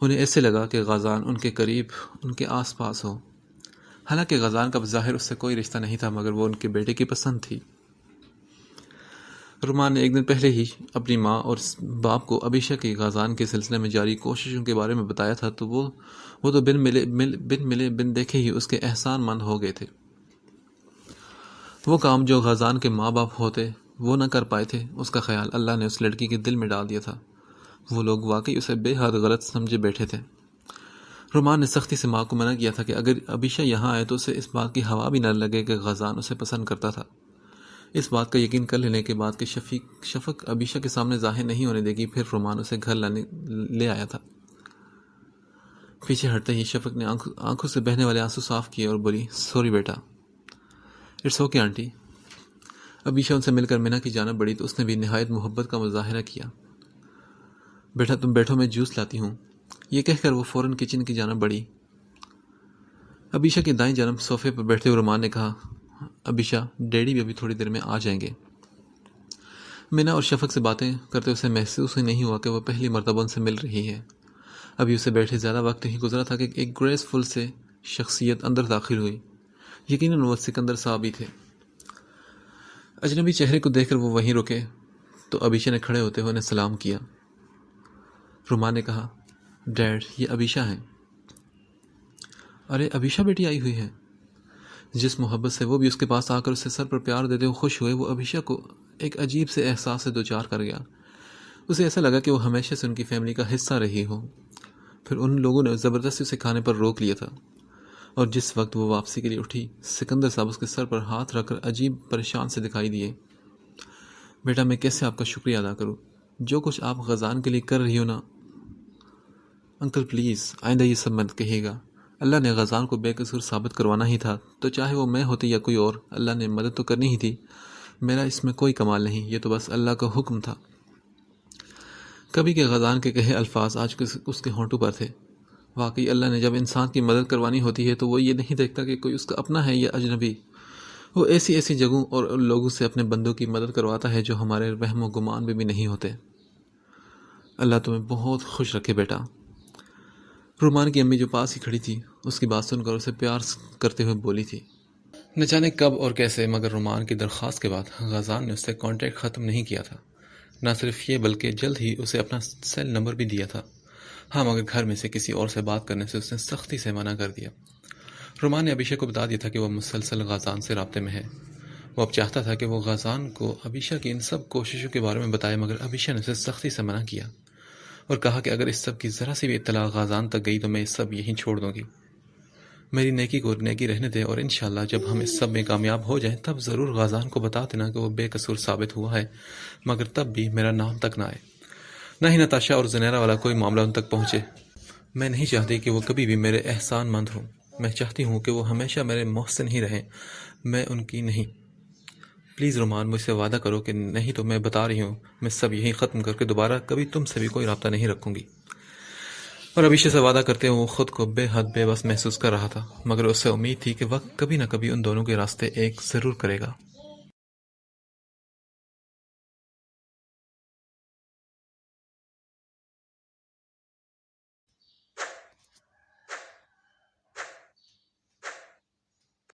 انہیں ایسے لگا کہ غازان ان کے قریب، ان کے آس پاس ہو. حالانکہ غازان کا بظاہر اس سے کوئی رشتہ نہیں تھا، مگر وہ ان کے بیٹے کی پسند تھی. رومان نے ایک دن پہلے ہی اپنی ماں اور باپ کو ابیشا کی غازان کے سلسلے میں جاری کوششوں کے بارے میں بتایا تھا، تو وہ تو بن دیکھے ہی اس کے احسان مند ہو گئے تھے. وہ کام جو غازان کے ماں باپ ہوتے وہ نہ کر پائے تھے، اس کا خیال اللہ نے اس لڑکی کے دل میں ڈال دیا تھا. وہ لوگ واقعی اسے بے حد غلط سمجھے بیٹھے تھے. رومان نے سختی سے ماں کو منع کیا تھا کہ اگر ابیشا یہاں آئے تو اسے اس بات کی ہوا بھی نہ لگے کہ غازان اسے پسند کرتا تھا. اس بات کا یقین کر لینے کے بعد کہ شفق ابیشا کے سامنے ظاہر نہیں ہونے دے گی، پھر رومان اسے گھر لے آیا تھا. پیچھے ہٹتے ہی شفق نے آنکھوں سے بہنے والے آنسو صاف کیے اور بولی، سوری بیٹا. It's okay aunty. ابیشا ان سے مل کر مینا کی جانب بڑھی تو اس نے بھی نہایت محبت کا مظاہرہ کیا. بیٹا تم بیٹھو، میں جوس لاتی ہوں. یہ کہہ کر وہ فوراً کچن کی جانب بڑھی. ابیشا کی دائیں جانب صوفے پر بیٹھتے ہوئے رومان نے کہا، ابیشا، ڈیڈی بھی ابھی تھوڑی دیر میں آ جائیں گے. مینا اور شفق سے باتیں کرتے اسے محسوس ہی نہیں ہوا کہ وہ پہلی مرتبہ ان سے مل رہی ہے. ابھی اسے بیٹھے زیادہ وقت نہیں گزرا تھا کہ ایک گریس فل سے شخصیت اندر داخل ہوئی. یقیناً وہ سکندر صاحب ہی تھے. اجنبی چہرے کو دیکھ کر وہ وہیں رکے تو ابیشا نے کھڑے ہوتے ہوئے انہیں سلام کیا. رومان نے کہا، ڈیڈ، یہ ابیشا ہیں۔ ارے ابیشا بیٹی آئی ہوئی ہے۔ جس محبت سے وہ بھی اس کے پاس آ کر اسے سر پر پیار دیتے ہوئے خوش ہوئے، وہ ابیشا کو ایک عجیب سے احساس سے دوچار کر گیا۔ اسے ایسا لگا کہ وہ ہمیشہ سے ان کی فیملی کا حصہ رہی ہو۔ پھر ان لوگوں نے زبردستی اسے کھانے پر روک لیا تھا، اور جس وقت وہ واپسی کے لیے اٹھی، سکندر صاحب اس کے سر پر ہاتھ رکھ کر عجیب پریشان سے دکھائی دیے۔ بیٹا، میں کیسے آپ کا شکریہ ادا کروں؟ جو کچھ آپ غزان کے لیے کر رہی ہو نا۔ انکل پلیز، آئندہ یہ سب مت کہیے گا۔ اللہ نے غزان کو بے قصور ثابت کروانا ہی تھا، تو چاہے وہ میں ہوتی یا کوئی اور، اللہ نے مدد تو کرنی ہی تھی۔ میرا اس میں کوئی کمال نہیں، یہ تو بس اللہ کا حکم تھا۔ کبھی کہ غزان کے کہے الفاظ آج اس کے ہونٹوں پر تھے۔ واقعی اللہ نے جب انسان کی مدد کروانی ہوتی ہے تو وہ یہ نہیں دیکھتا کہ کوئی اس کا اپنا ہے یا اجنبی۔ وہ ایسی جگہوں اور ان لوگوں سے اپنے بندوں کی مدد کرواتا ہے جو ہمارے وہم و گمان میں بھی نہیں ہوتے۔ اللہ تمہیں بہت خوش رکھے بیٹا۔ رومان کی امی جو پاس ہی کھڑی تھی، اس کی بات سن کر اسے پیار کرتے ہوئے بولی تھی۔ نہ جانے کب اور کیسے، مگر رومان کی درخواست کے بعد غزان نے اس سے کانٹیکٹ ختم نہیں کیا تھا۔ نہ صرف یہ بلکہ جلد ہی اسے اپنا سیل نمبر بھی دیا تھا۔ ہاں، مگر گھر میں سے کسی اور سے بات کرنے سے اس نے سختی سے منع کر دیا۔ رومان نے ابیشا کو بتا دیا تھا کہ وہ مسلسل غزان سے رابطے میں ہے۔ وہ اب چاہتا تھا کہ وہ غزان کو ابیشا کی ان سب کوششوں کے بارے میں بتائے، مگر ابیشا نے اسے سختی سے منع کیا اور کہا کہ اگر اس سب کی ذرا سی بھی اطلاع غزان تک گئی تو میں اس سب یہیں چھوڑ دوں گی۔ میری نیکی کو نیکی رہنے دے، اور انشاءاللہ جب ہم اس سب میں کامیاب ہو جائیں تب ضرور غزان کو بتا دینا کہ وہ بے قصور ثابت ہوا ہے، مگر تب بھی میرا نام تک نہ آئے، نہ ہی نتاشا اور زنیرہ والا کوئی معاملہ ان تک پہنچے۔ میں نہیں چاہتی کہ وہ کبھی بھی میرے احسان مند ہوں۔ میں چاہتی ہوں کہ وہ ہمیشہ میرے محسن ہی رہیں، میں ان کی نہیں۔ پلیز رومان، مجھ سے وعدہ کرو کہ نہیں تو میں بتا رہی ہوں، میں سب یہیں ختم کر کے دوبارہ کبھی تم سے بھی کوئی رابطہ نہیں رکھوں گی۔ اور ابیشا سے وعدہ کرتے ہوئے وہ خود کو بے حد بے بس محسوس کر رہا تھا، مگر اسے امید تھی کہ وقت کبھی نہ کبھی ان دونوں کے راستے ایک ضرور کرے گا۔